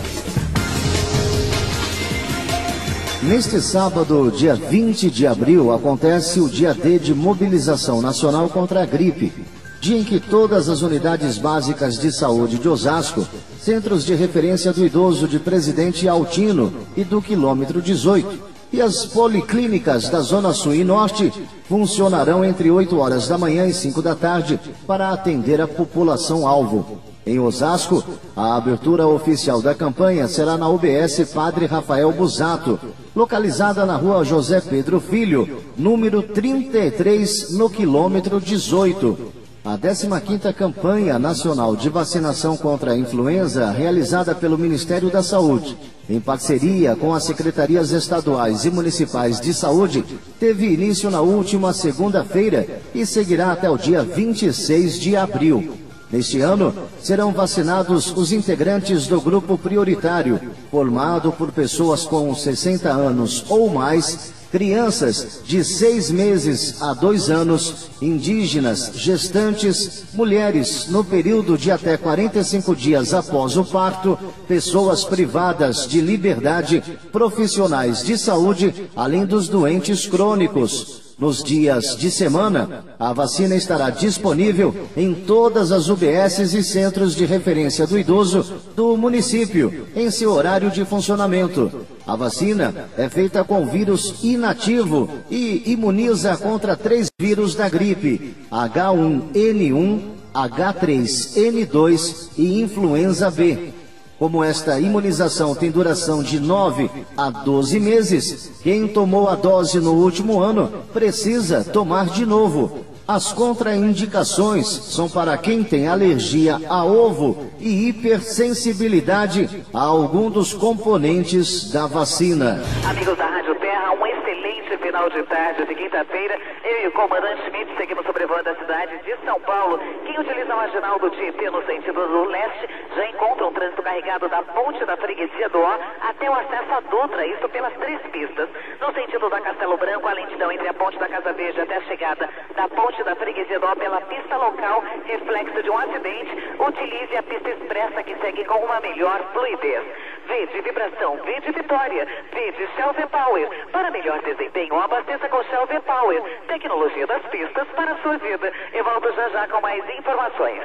Neste sábado, dia 20 de abril, acontece o Dia D de Mobilização Nacional contra a Gripe, dia em que todas as unidades básicas de saúde de Osasco, centros de referência do idoso de Presidente Altino e do quilômetro 18, e as policlínicas da Zona Sul e Norte funcionarão entre 8 horas da manhã e 5 da tarde para atender a população-alvo. Em Osasco, a abertura oficial da campanha será na UBS Padre Rafael Busato, localizada na rua José Pedro Filho, número 33, no quilômetro 18. A 15ª Campanha Nacional de Vacinação contra a Influenza, realizada pelo Ministério da Saúde, em parceria com as secretarias estaduais e municipais de saúde, teve início na última segunda-feira e seguirá até o dia 26 de abril. Neste ano, serão vacinados os integrantes do grupo prioritário, formado por pessoas com 60 anos ou mais, crianças de 6 meses a 2 anos, indígenas, gestantes, mulheres no período de até 45 dias após o parto, pessoas privadas de liberdade, profissionais de saúde, além dos doentes crônicos. Nos dias de semana, a vacina estará disponível em todas as UBSs e centros de referência do idoso do município, em seu horário de funcionamento. A vacina é feita com vírus inativo e imuniza contra 3 vírus da gripe: H1N1, H3N2 e influenza B. Como esta imunização tem duração de 9 a 12 meses, quem tomou a dose no último ano precisa tomar de novo. As contraindicações são para quem tem alergia a ovo e hipersensibilidade a algum dos componentes da vacina. Amigos da Rádio Terra, um excelente final de tarde de quinta-feira. Eu e o comandante Schmidt seguimos sobrevoando a cidade de São Paulo. Quem utiliza a marginal do Tietê no sentido do leste já encontra um trânsito carregado da ponte da Freguesia do Ó até o acesso à Dutra, isso pelas 3 pistas. No sentido da Castelo Branco, a lentidão entre a ponte da Casa Verde até a chegada da ponte da Freguesia do Ó pela pista local, reflexo de um acidente. Utilize a pista expressa que segue com uma melhor fluidez. V de vibração, V de vitória, V de Shell V-Power. Para melhor desempenho, abasteça com Shell V-Power. Tecnologia das pistas para a sua vida. Eu volto já com mais informações.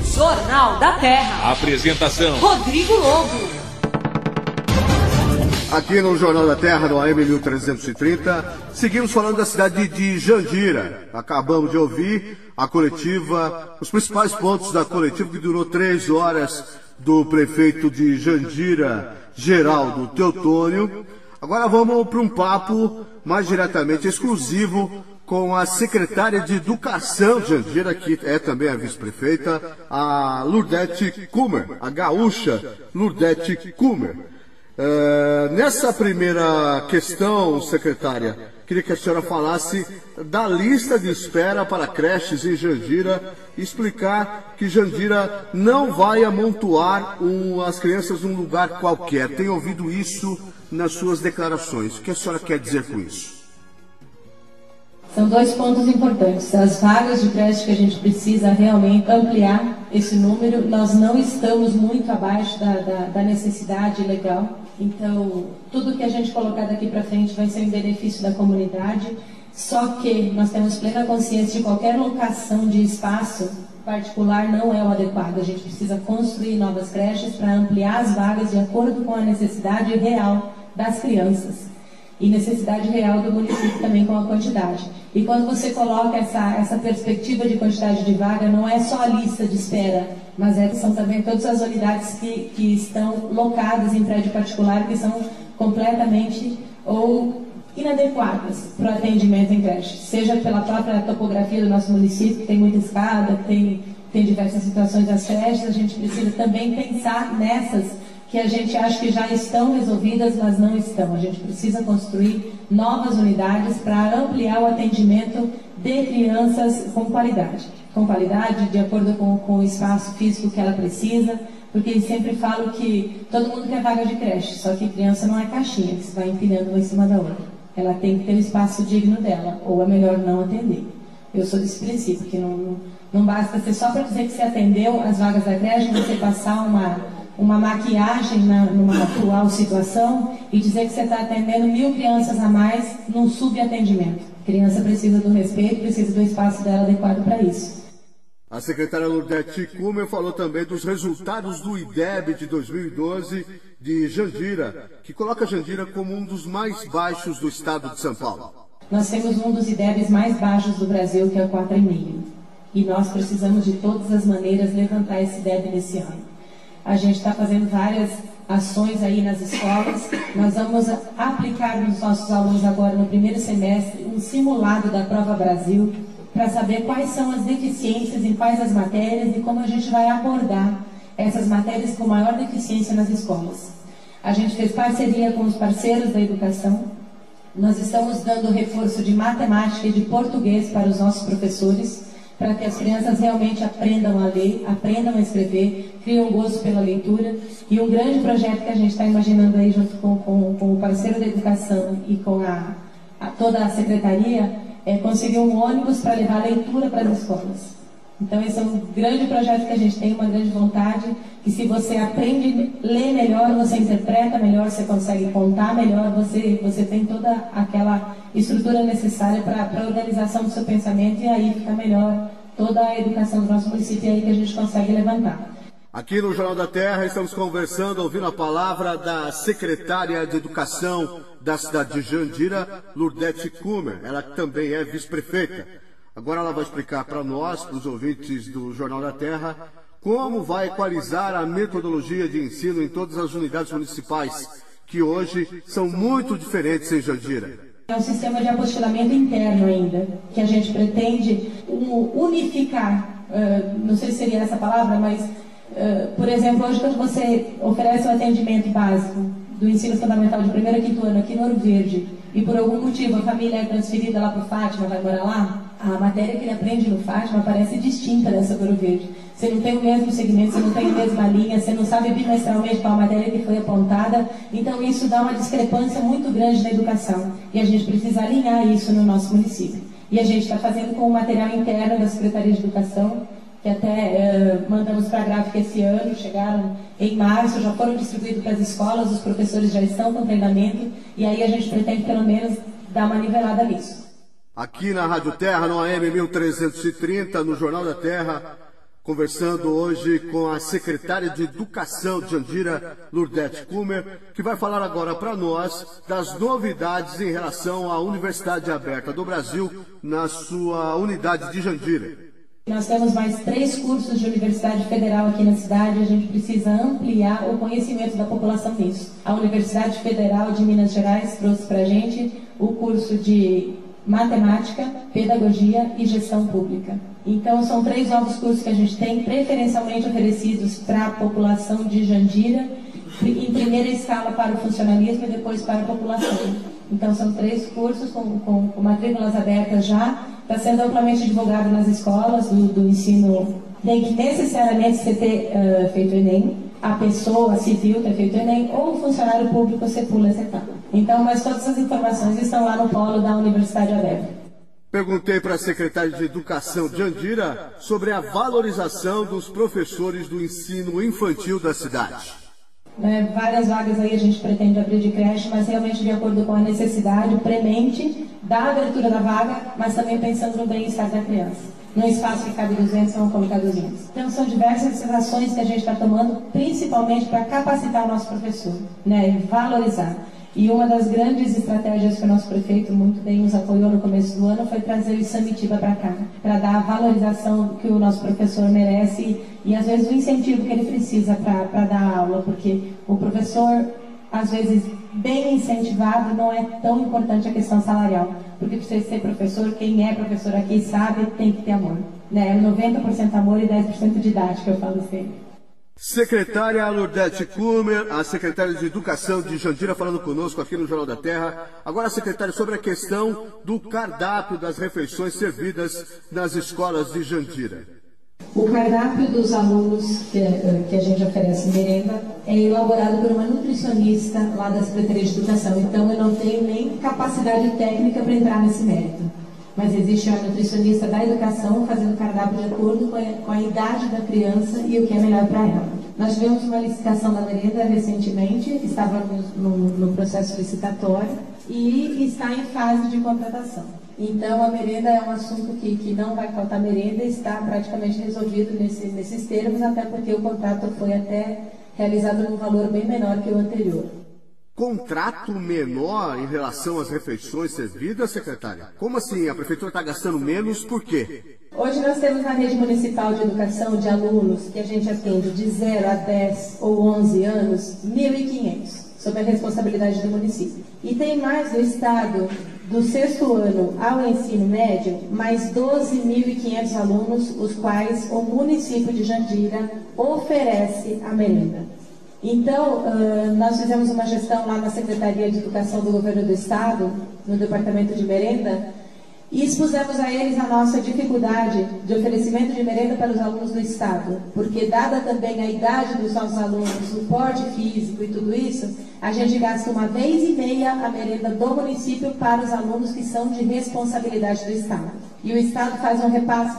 Jornal da Terra. Apresentação: Rodrigo Lobo. Aqui no Jornal da Terra, no AM 1330, seguimos falando da cidade de Jandira. Acabamos de ouvir a coletiva, os principais pontos da coletiva que durou 3 horas do prefeito de Jandira, Geraldo Teotônio. Agora vamos para um papo mais diretamente exclusivo com a secretária de Educação de Jandira, que é também a vice-prefeita, a Lurdete Kummer, a gaúcha Lurdete Kummer. Nessa primeira questão, secretária, queria que a senhora falasse da lista de espera para creches em Jandira e explicar que Jandira não vai amontoar as crianças num lugar qualquer. Tenho ouvido isso nas suas declarações. O que a senhora quer dizer com isso? São dois pontos importantes. As vagas de creche que a gente precisa realmente ampliar esse número, nós não estamos muito abaixo da necessidade legal. Então, tudo que a gente colocar daqui para frente vai ser em benefício da comunidade. Só que nós temos plena consciência de qualquer locação de espaço particular não é o adequado. A gente precisa construir novas creches para ampliar as vagas de acordo com a necessidade real das crianças. E necessidade real do município também com a quantidade. E quando você coloca essa perspectiva de quantidade de vaga, não é só a lista de espera, mas são também todas as unidades que estão locadas em prédio particular, que são completamente ou inadequadas para o atendimento em creche. Seja pela própria topografia do nosso município, que tem muita escada, tem diversas situações das creches, a gente precisa também pensar nessas que a gente acha que já estão resolvidas, mas não estão. A gente precisa construir novas unidades para ampliar o atendimento de crianças com qualidade. Com qualidade, de acordo com o espaço físico que ela precisa, porque eu sempre falo que todo mundo quer vaga de creche, só que criança não é caixinha, que se vai empilhando uma em cima da outra. Ela tem que ter o espaço digno dela, ou é melhor não atender. Eu sou desse princípio, que não basta ser só para dizer que você atendeu as vagas da creche, você passar uma maquiagem numa atual situação e dizer que você está atendendo 1000 crianças a mais num subatendimento. A criança precisa do respeito, precisa do espaço dela adequado para isso. A secretária Lurdete Kummer falou também dos resultados do IDEB de 2012 de Jandira, que coloca Jandira como um dos mais baixos do estado de São Paulo. Nós temos um dos IDEBs mais baixos do Brasil, que é o 4,5. E nós precisamos de todas as maneiras levantar esse IDEB nesse ano. A gente está fazendo várias ações aí nas escolas. Nós vamos aplicar nos nossos alunos agora no primeiro semestre um simulado da Prova Brasil para saber quais são as deficiências em quais as matérias e como a gente vai abordar essas matérias com maior deficiência nas escolas. A gente fez parceria com os parceiros da educação. Nós estamos dando reforço de matemática e de português para os nossos professores, para que as crianças realmente aprendam a ler, aprendam a escrever, criem um gosto pela leitura. E um grande projeto que a gente está imaginando aí junto com o parceiro da educação e com toda a secretaria é conseguir um ônibus para levar leitura para as escolas. Então esse é um grande projeto que a gente tem, uma grande vontade, que se você aprende a ler melhor, você interpreta melhor, você consegue contar melhor, você tem toda aquela estrutura necessária para a organização do seu pensamento, e aí fica melhor toda a educação do nosso município, e aí que a gente consegue levantar. Aqui no Jornal da Terra estamos conversando, ouvindo a palavra da secretária de Educação da cidade de Jandira, Lurdete Kummer. Ela também é vice-prefeita. Agora ela vai explicar para nós, para os ouvintes do Jornal da Terra, como vai equalizar a metodologia de ensino em todas as unidades municipais, que hoje são muito diferentes em Jandira. É um sistema de apostilamento interno ainda, que a gente pretende unificar, não sei se seria essa palavra, mas, por exemplo, hoje quando você oferece o atendimento básico do ensino fundamental de 1º a 5º ano aqui no Ouro Verde, e por algum motivo a família é transferida lá para o Fátima, vai morar lá, a matéria que ele aprende no Fátima parece distinta dessa do Ouro Verde. Você não tem o mesmo segmento, você não tem a mesma linha, você não sabe bimestralmente qual a matéria que foi apontada, então isso dá uma discrepância muito grande na educação. E a gente precisa alinhar isso no nosso município. E a gente está fazendo com o material interno da Secretaria de Educação, que até mandamos para a gráfica esse ano, chegaram em março, já foram distribuídos para as escolas, os professores já estão com treinamento, e aí a gente pretende pelo menos dar uma nivelada nisso. Aqui na Rádio Terra, no AM 1330, no Jornal da Terra, conversando hoje com a secretária de Educação de Jandira, Lurdete Kummer, que vai falar agora para nós das novidades em relação à Universidade Aberta do Brasil na sua unidade de Jandira. Nós temos mais 3 cursos de Universidade Federal aqui na cidade, a gente precisa ampliar o conhecimento da população nisso. A Universidade Federal de Minas Gerais trouxe para a gente o curso de matemática, pedagogia e gestão pública. Então, são 3 novos cursos que a gente tem, preferencialmente oferecidos para a população de Jandira, em primeira escala para o funcionalismo e depois para a população. Então, são 3 cursos com matrículas abertas já, está sendo amplamente divulgado nas escolas do ensino. Tem que necessariamente você ter feito o Enem, a pessoa civil ter feito o Enem, ou o funcionário público você pula essa etapa. Então, mas todas as informações estão lá no polo da Universidade Aberta. Perguntei para a secretária de Educação de Jandira sobre a valorização dos professores do ensino infantil da cidade. Várias vagas aí a gente pretende abrir de creche, mas realmente de acordo com a necessidade premente da abertura da vaga, mas também pensando no bem-estar da criança. No espaço que cabe 200, vão colocar 200. Então são diversas ações que a gente está tomando, principalmente para capacitar o nosso professor, e valorizar. E uma das grandes estratégias que o nosso prefeito muito bem nos apoiou no começo do ano foi trazer o Samitiba para cá, para dar a valorização que o nosso professor merece e às vezes o incentivo que ele precisa para dar aula, porque o professor, às vezes, bem incentivado, não é tão importante a questão salarial, porque para você ser professor, quem é professor aqui sabe, tem que ter amor. 90% amor e 10% didática, eu falo sempre. Secretária Lourdete Kummer, a secretária de Educação de Jandira, falando conosco aqui no Jornal da Terra. Agora, secretária, sobre a questão do cardápio das refeições servidas nas escolas de Jandira. O cardápio dos alunos que a gente oferece merenda é elaborado por uma nutricionista lá da Secretaria de Educação. Então, eu não tenho nem capacidade técnica para entrar nesse mérito. Mas existe a nutricionista da educação fazendo cardápio de acordo com a idade da criança e o que é melhor para ela. Nós tivemos uma licitação da merenda recentemente, estava no processo licitatório e está em fase de contratação. Então, a merenda é um assunto que não vai faltar merenda, está praticamente resolvido nesses termos, até porque o contrato foi até realizado num valor bem menor que o anterior. Contrato menor em relação às refeições servidas, secretária? Como assim? A prefeitura está gastando menos, por quê? Hoje nós temos na rede municipal de educação de alunos que a gente atende de 0 a 10 ou 11 anos, 1.500, sob a responsabilidade do município. E tem mais no estado, do 6º ano ao ensino médio, mais 12.500 alunos, os quais o município de Jandira oferece a merenda. Então, nós fizemos uma gestão lá na Secretaria de Educação do Governo do Estado, no Departamento de Merenda, e expusemos a eles a nossa dificuldade de oferecimento de merenda para os alunos do Estado, porque dada também a idade dos nossos alunos, o porte físico e tudo isso, a gente gasta 1,5 vezes a merenda do município para os alunos que são de responsabilidade do Estado. E o Estado faz um repasse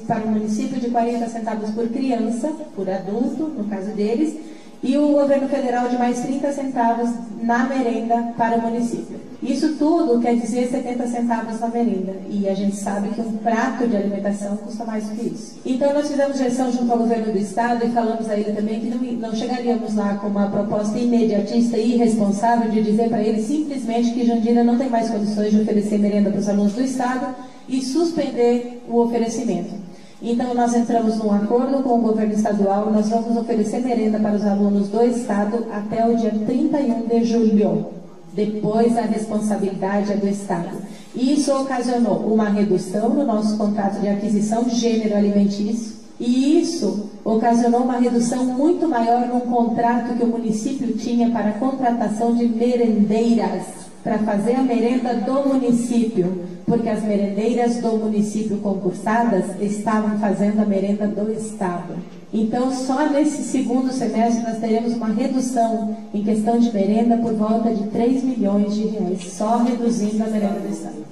para o município de 40 centavos por criança, por adulto, no caso deles, e o governo federal de mais 30 centavos na merenda para o município. Isso tudo quer dizer 70 centavos na merenda. E a gente sabe que um prato de alimentação custa mais do que isso. Então nós fizemos gestão junto ao governo do estado e falamos a ele também que não chegaríamos lá com uma proposta imediatista e irresponsável de dizer para ele simplesmente que Jandira não tem mais condições de oferecer merenda para os alunos do estado e suspender o oferecimento. Então, nós entramos num acordo com o governo estadual, nós vamos oferecer merenda para os alunos do estado até o dia 31 de julho. Depois, a responsabilidade é do estado. E isso ocasionou uma redução no nosso contrato de aquisição de gênero alimentício, e isso ocasionou uma redução muito maior num contrato que o município tinha para a contratação de merendeiras, para fazer a merenda do município, porque as merendeiras do município concursadas estavam fazendo a merenda do Estado. Então, só nesse 2º semestre nós teremos uma redução em questão de merenda por volta de 3 milhões de reais, só reduzindo a merenda do Estado.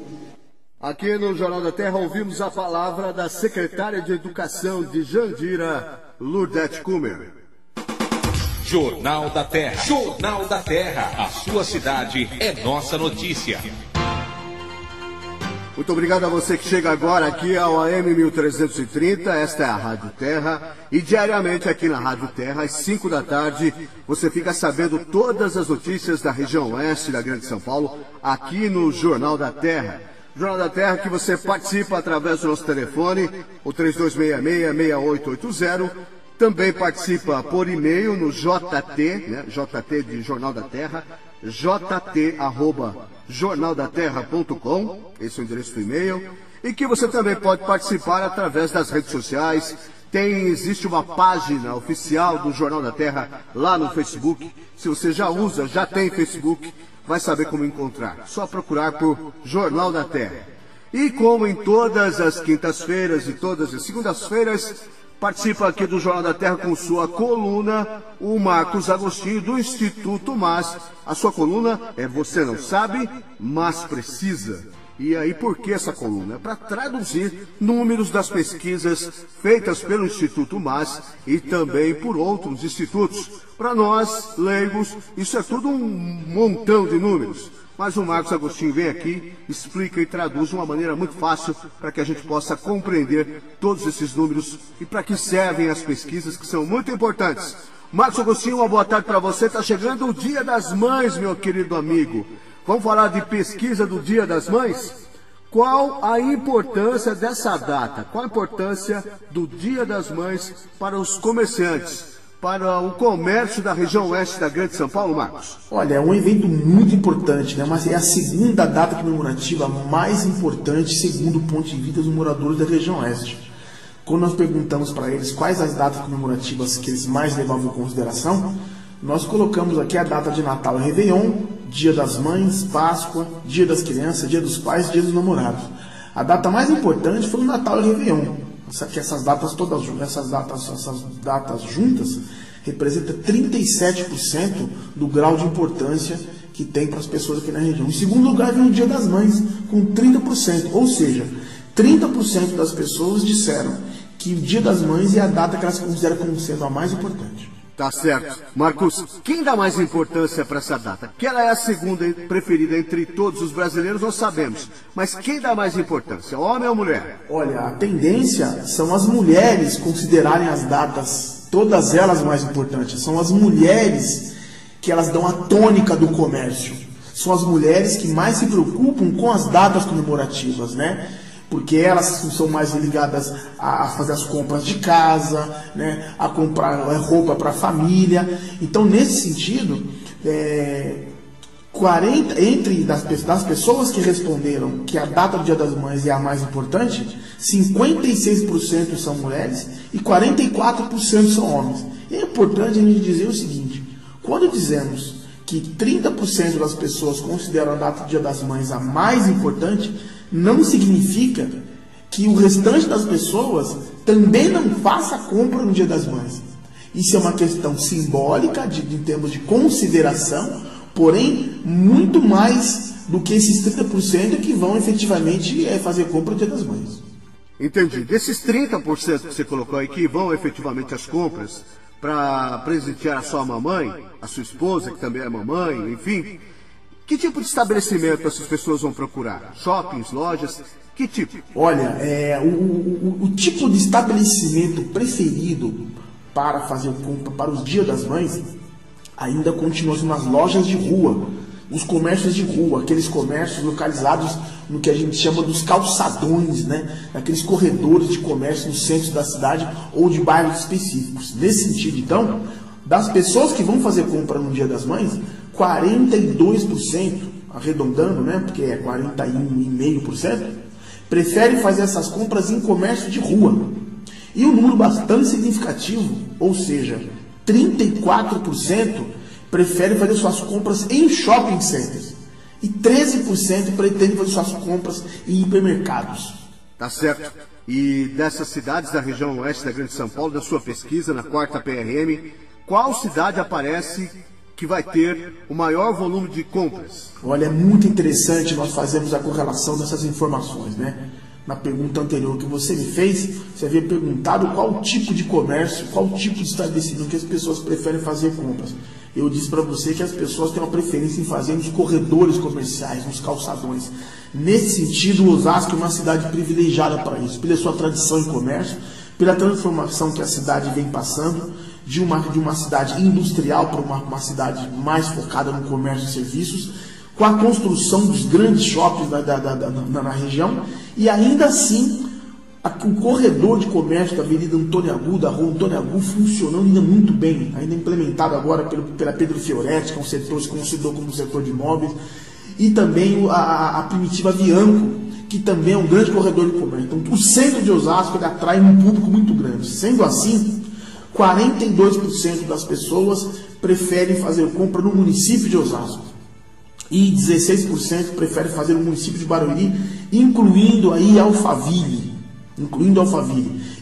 Aqui no Jornal da Terra ouvimos a palavra da secretária de Educação de Jandira, Lourdete Kummer. Jornal da Terra. Jornal da Terra. A sua cidade é nossa notícia. Muito obrigado a você que chega agora aqui ao AM 1330, esta é a Rádio Terra, e diariamente aqui na Rádio Terra, às 5 da tarde, você fica sabendo todas as notícias da região oeste da Grande São Paulo, aqui no Jornal da Terra. Jornal da Terra que você participa através do nosso telefone, o 3266-6880, também participa por e-mail no JT, JT de Jornal da Terra, jt@jornaldaterra.com, esse é o endereço do e-mail, e que você também pode participar através das redes sociais. Existe uma página oficial do Jornal da Terra lá no Facebook. Se você já tem Facebook, vai saber como encontrar. Só procurar por Jornal da Terra. E como em todas as quintas-feiras e todas as segundas-feiras, participa aqui do Jornal da Terra com sua coluna, o Marcos Agostinho, do Instituto MAS. A sua coluna é Você Não Sabe, Mas Precisa. E aí, por que essa coluna? É para traduzir números das pesquisas feitas pelo Instituto MAS e também por outros institutos. Para nós, leigos, isso é tudo um montão de números. Mas o Marcos Agostinho vem aqui, explica e traduz de uma maneira muito fácil para que a gente possa compreender todos esses números e para que servem as pesquisas, que são muito importantes. Marcos Agostinho, uma boa tarde para você. Está chegando o Dia das Mães, meu querido amigo. Vamos falar de pesquisa do Dia das Mães? Qual a importância dessa data? Qual a importância do Dia das Mães para os comerciantes, para o comércio da região oeste da Grande São Paulo, Marcos? Olha, é um evento muito importante, né? Mas é a segunda data comemorativa mais importante, segundo o ponto de vista dos moradores da região oeste. Quando nós perguntamos para eles quais as datas comemorativas que eles mais levavam em consideração, nós colocamos aqui a data de Natal e Réveillon, Dia das Mães, Páscoa, Dia das Crianças, Dia dos Pais, Dia dos Namorados. A data mais importante foi o Natal e Réveillon. Essas datas juntas representam 37% do grau de importância que tem para as pessoas aqui na região. Em segundo lugar vem o Dia das Mães, com 30%, ou seja, 30% das pessoas disseram que o Dia das Mães é a data que elas consideram como sendo a mais importante. Tá certo. Marcos, quem dá mais importância para essa data? Que ela é a segunda preferida entre todos os brasileiros, nós sabemos. Mas quem dá mais importância, homem ou mulher? Olha, a tendência são as mulheres considerarem as datas, todas elas mais importantes. São as mulheres que elas dão a tônica do comércio. São as mulheres que mais se preocupam com as datas comemorativas, né? Porque elas são mais ligadas a fazer as compras de casa, né, a comprar roupa para a família. Então, nesse sentido, das pessoas que responderam que a data do Dia das Mães é a mais importante, 56% são mulheres e 44% são homens. E é importante a gente dizer o seguinte: quando dizemos que 30% das pessoas consideram a data do Dia das Mães a mais importante, não significa que o restante das pessoas também não faça compra no Dia das Mães. Isso é uma questão simbólica, em termos de consideração, porém, muito mais do que esses 30% que vão efetivamente fazer compra no Dia das Mães. Entendi. Desses 30% que você colocou aí que vão efetivamente às compras para presentear a sua mamãe, a sua esposa, que também é mamãe, enfim, que tipo de estabelecimento essas pessoas vão procurar? Shoppings, lojas? Que tipo? Olha, o tipo de estabelecimento preferido para fazer compra para os Dias das Mães ainda continua sendo as lojas de rua, os comércios de rua, aqueles comércios localizados no que a gente chama dos calçadões, né? Aqueles corredores de comércio no centro da cidade ou de bairros específicos. Nesse sentido, então, das pessoas que vão fazer compra no Dia das Mães, 42%, arredondando, né, porque é 41,5%, preferem fazer essas compras em comércio de rua. E um número bastante significativo, ou seja, 34%, preferem fazer suas compras em shopping centers. E 13% pretendem fazer suas compras em hipermercados. Tá certo. E dessas cidades da região oeste da Grande São Paulo, da sua pesquisa na 4ª PRM, qual cidade aparece que vai ter o maior volume de compras? Olha, é muito interessante nós fazermos a correlação dessas informações, né? Na pergunta anterior que você me fez, você havia perguntado qual tipo de comércio, qual tipo de estabelecimento que as pessoas preferem fazer compras. Eu disse para você que as pessoas têm uma preferência em fazer nos corredores comerciais, nos calçadões. Nesse sentido, Osasco é uma cidade privilegiada para isso, pela sua tradição em comércio, pela transformação que a cidade vem passando, de uma cidade industrial para uma cidade mais focada no comércio e serviços, com a construção dos grandes shoppings na região, e ainda assim O corredor de comércio da Avenida Antônio Agu, da Rua Antônio Agu, funcionando ainda muito bem, ainda implementado agora pela Pedro Fioretti, que é um setor que se considerou como um setor de imóveis, e também a Primitiva Bianco, que também é um grande corredor de comércio. Então, o centro de Osasco ele atrai um público muito grande. Sendo assim, 42% das pessoas preferem fazer compra no município de Osasco e 16% preferem fazer no município de Barueri, incluindo aí Alphaville.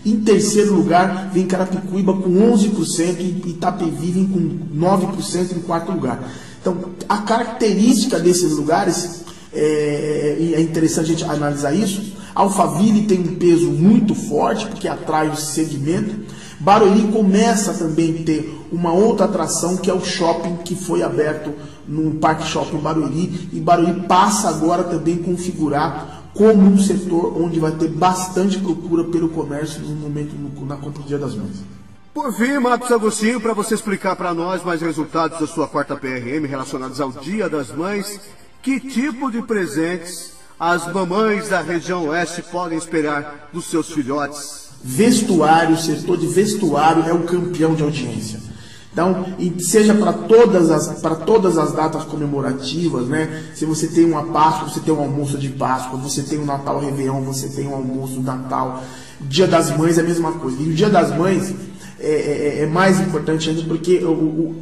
Em terceiro lugar vem Carapicuíba com 11% e Itapevi vem com 9% em quarto lugar. Então, a característica desses lugares, é interessante a gente analisar isso. Alphaville tem um peso muito forte, porque atrai o segmento. Barueri começa também a ter uma outra atração, que é o shopping que foi aberto no Parque Shopping Barueri. E Barueri passa agora também a configurar como um setor onde vai ter bastante procura pelo comércio no momento na compra do Dia das Mães. Por fim, Marcos Agostinho, para você explicar para nós mais resultados da sua quarta PRM relacionados ao Dia das Mães, que tipo de presentes as mamães da região oeste podem esperar dos seus filhotes? Vestuário, o setor de vestuário é o campeão de audiência. Então, seja para todas as datas comemorativas, né? Se você tem uma Páscoa, você tem um almoço de Páscoa, você tem o Natal Réveillon, você tem um almoço do Natal. Dia das Mães é a mesma coisa. E o Dia das Mães é mais importante ainda porque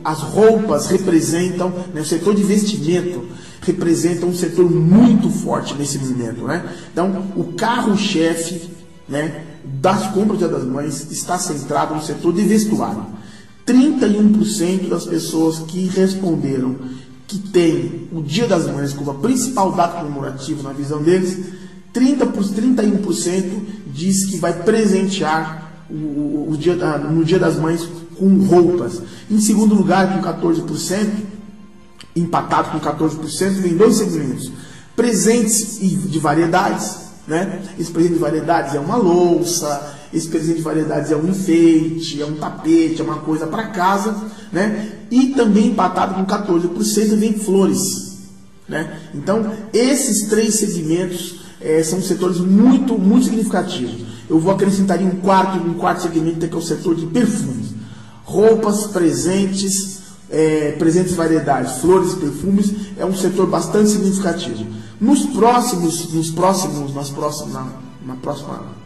as roupas representam, né, o setor de vestimento representa um setor muito forte nesse momento, né? Então, o carro-chefe, né, das compras do Dia das Mães está centrado no setor de vestuário. 31% das pessoas que responderam que tem o Dia das Mães como a principal data comemorativa na visão deles, 31% diz que vai presentear no Dia das Mães com roupas. Em segundo lugar, com 14%, empatado com 14%, vem dois segmentos: presentes de variedades, né? Esse presente de variedades é uma louça, esse presente de variedades é um enfeite, é um tapete, é uma coisa para casa, né? E também empatado com 14% vem flores, né? Então, esses três segmentos são setores muito, muito significativos. Eu vou acrescentar um quarto segmento, que é o setor de perfumes. Roupas, presentes, presentes de variedades, flores e perfumes, é um setor bastante significativo. Na próxima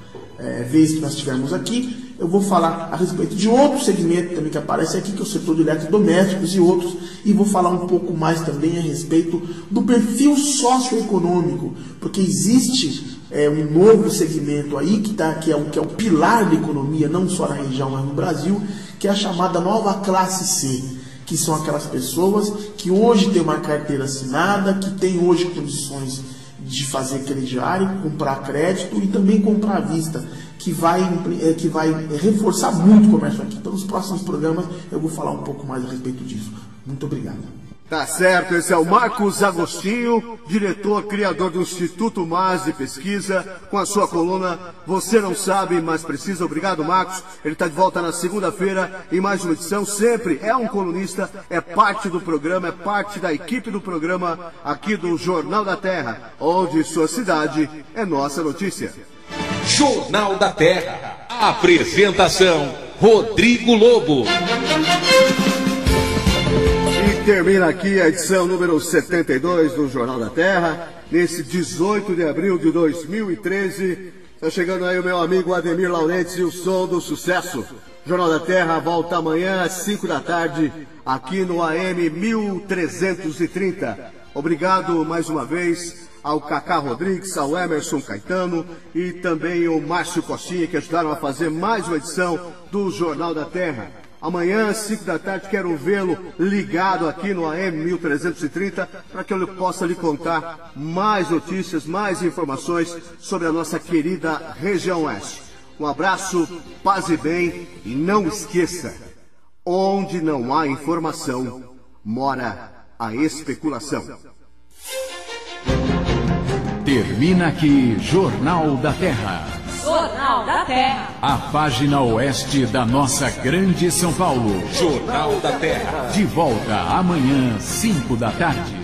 vez que nós estivermos aqui, eu vou falar a respeito de outro segmento também que aparece aqui, que é o setor de eletrodomésticos e outros, e vou falar um pouco mais também a respeito do perfil socioeconômico, porque existe um novo segmento aí que é o pilar da economia, não só na região, mas no Brasil, que é a chamada nova classe C, que são aquelas pessoas que hoje têm uma carteira assinada, que têm hoje condições de fazer crediário, comprar crédito e também comprar à vista, que vai reforçar muito o comércio aqui. Então, nos próximos programas eu vou falar um pouco mais a respeito disso. Muito obrigado. Tá certo, esse é o Marcos Agostinho, diretor, criador do Instituto MAS de Pesquisa, com a sua coluna Você Não Sabe, Mas Precisa. Obrigado, Marcos. Ele está de volta na segunda-feira em mais uma edição. Sempre é um colunista, é parte do programa, é parte da equipe do programa aqui do Jornal da Terra, onde sua cidade é nossa notícia. Jornal da Terra. Apresentação: Rodrigo Lobo. Termina aqui a edição número 72 do Jornal da Terra, nesse 18 de abril de 2013. Está chegando aí o meu amigo Ademir Laurentes e o som do sucesso. Jornal da Terra volta amanhã às 5 da tarde, aqui no AM 1330. Obrigado mais uma vez ao Cacá Rodrigues, ao Emerson Caetano e também ao Márcio Costinha, que ajudaram a fazer mais uma edição do Jornal da Terra. Amanhã, às 5 da tarde, quero vê-lo ligado aqui no AM 1330 para que eu possa lhe contar mais notícias, mais informações sobre a nossa querida região oeste. Um abraço, paz e bem, e não esqueça, onde não há informação, mora a especulação. Termina aqui Jornal da Terra. Jornal da Terra. A página oeste da nossa grande São Paulo. Jornal da Terra. De volta amanhã, 5 da tarde.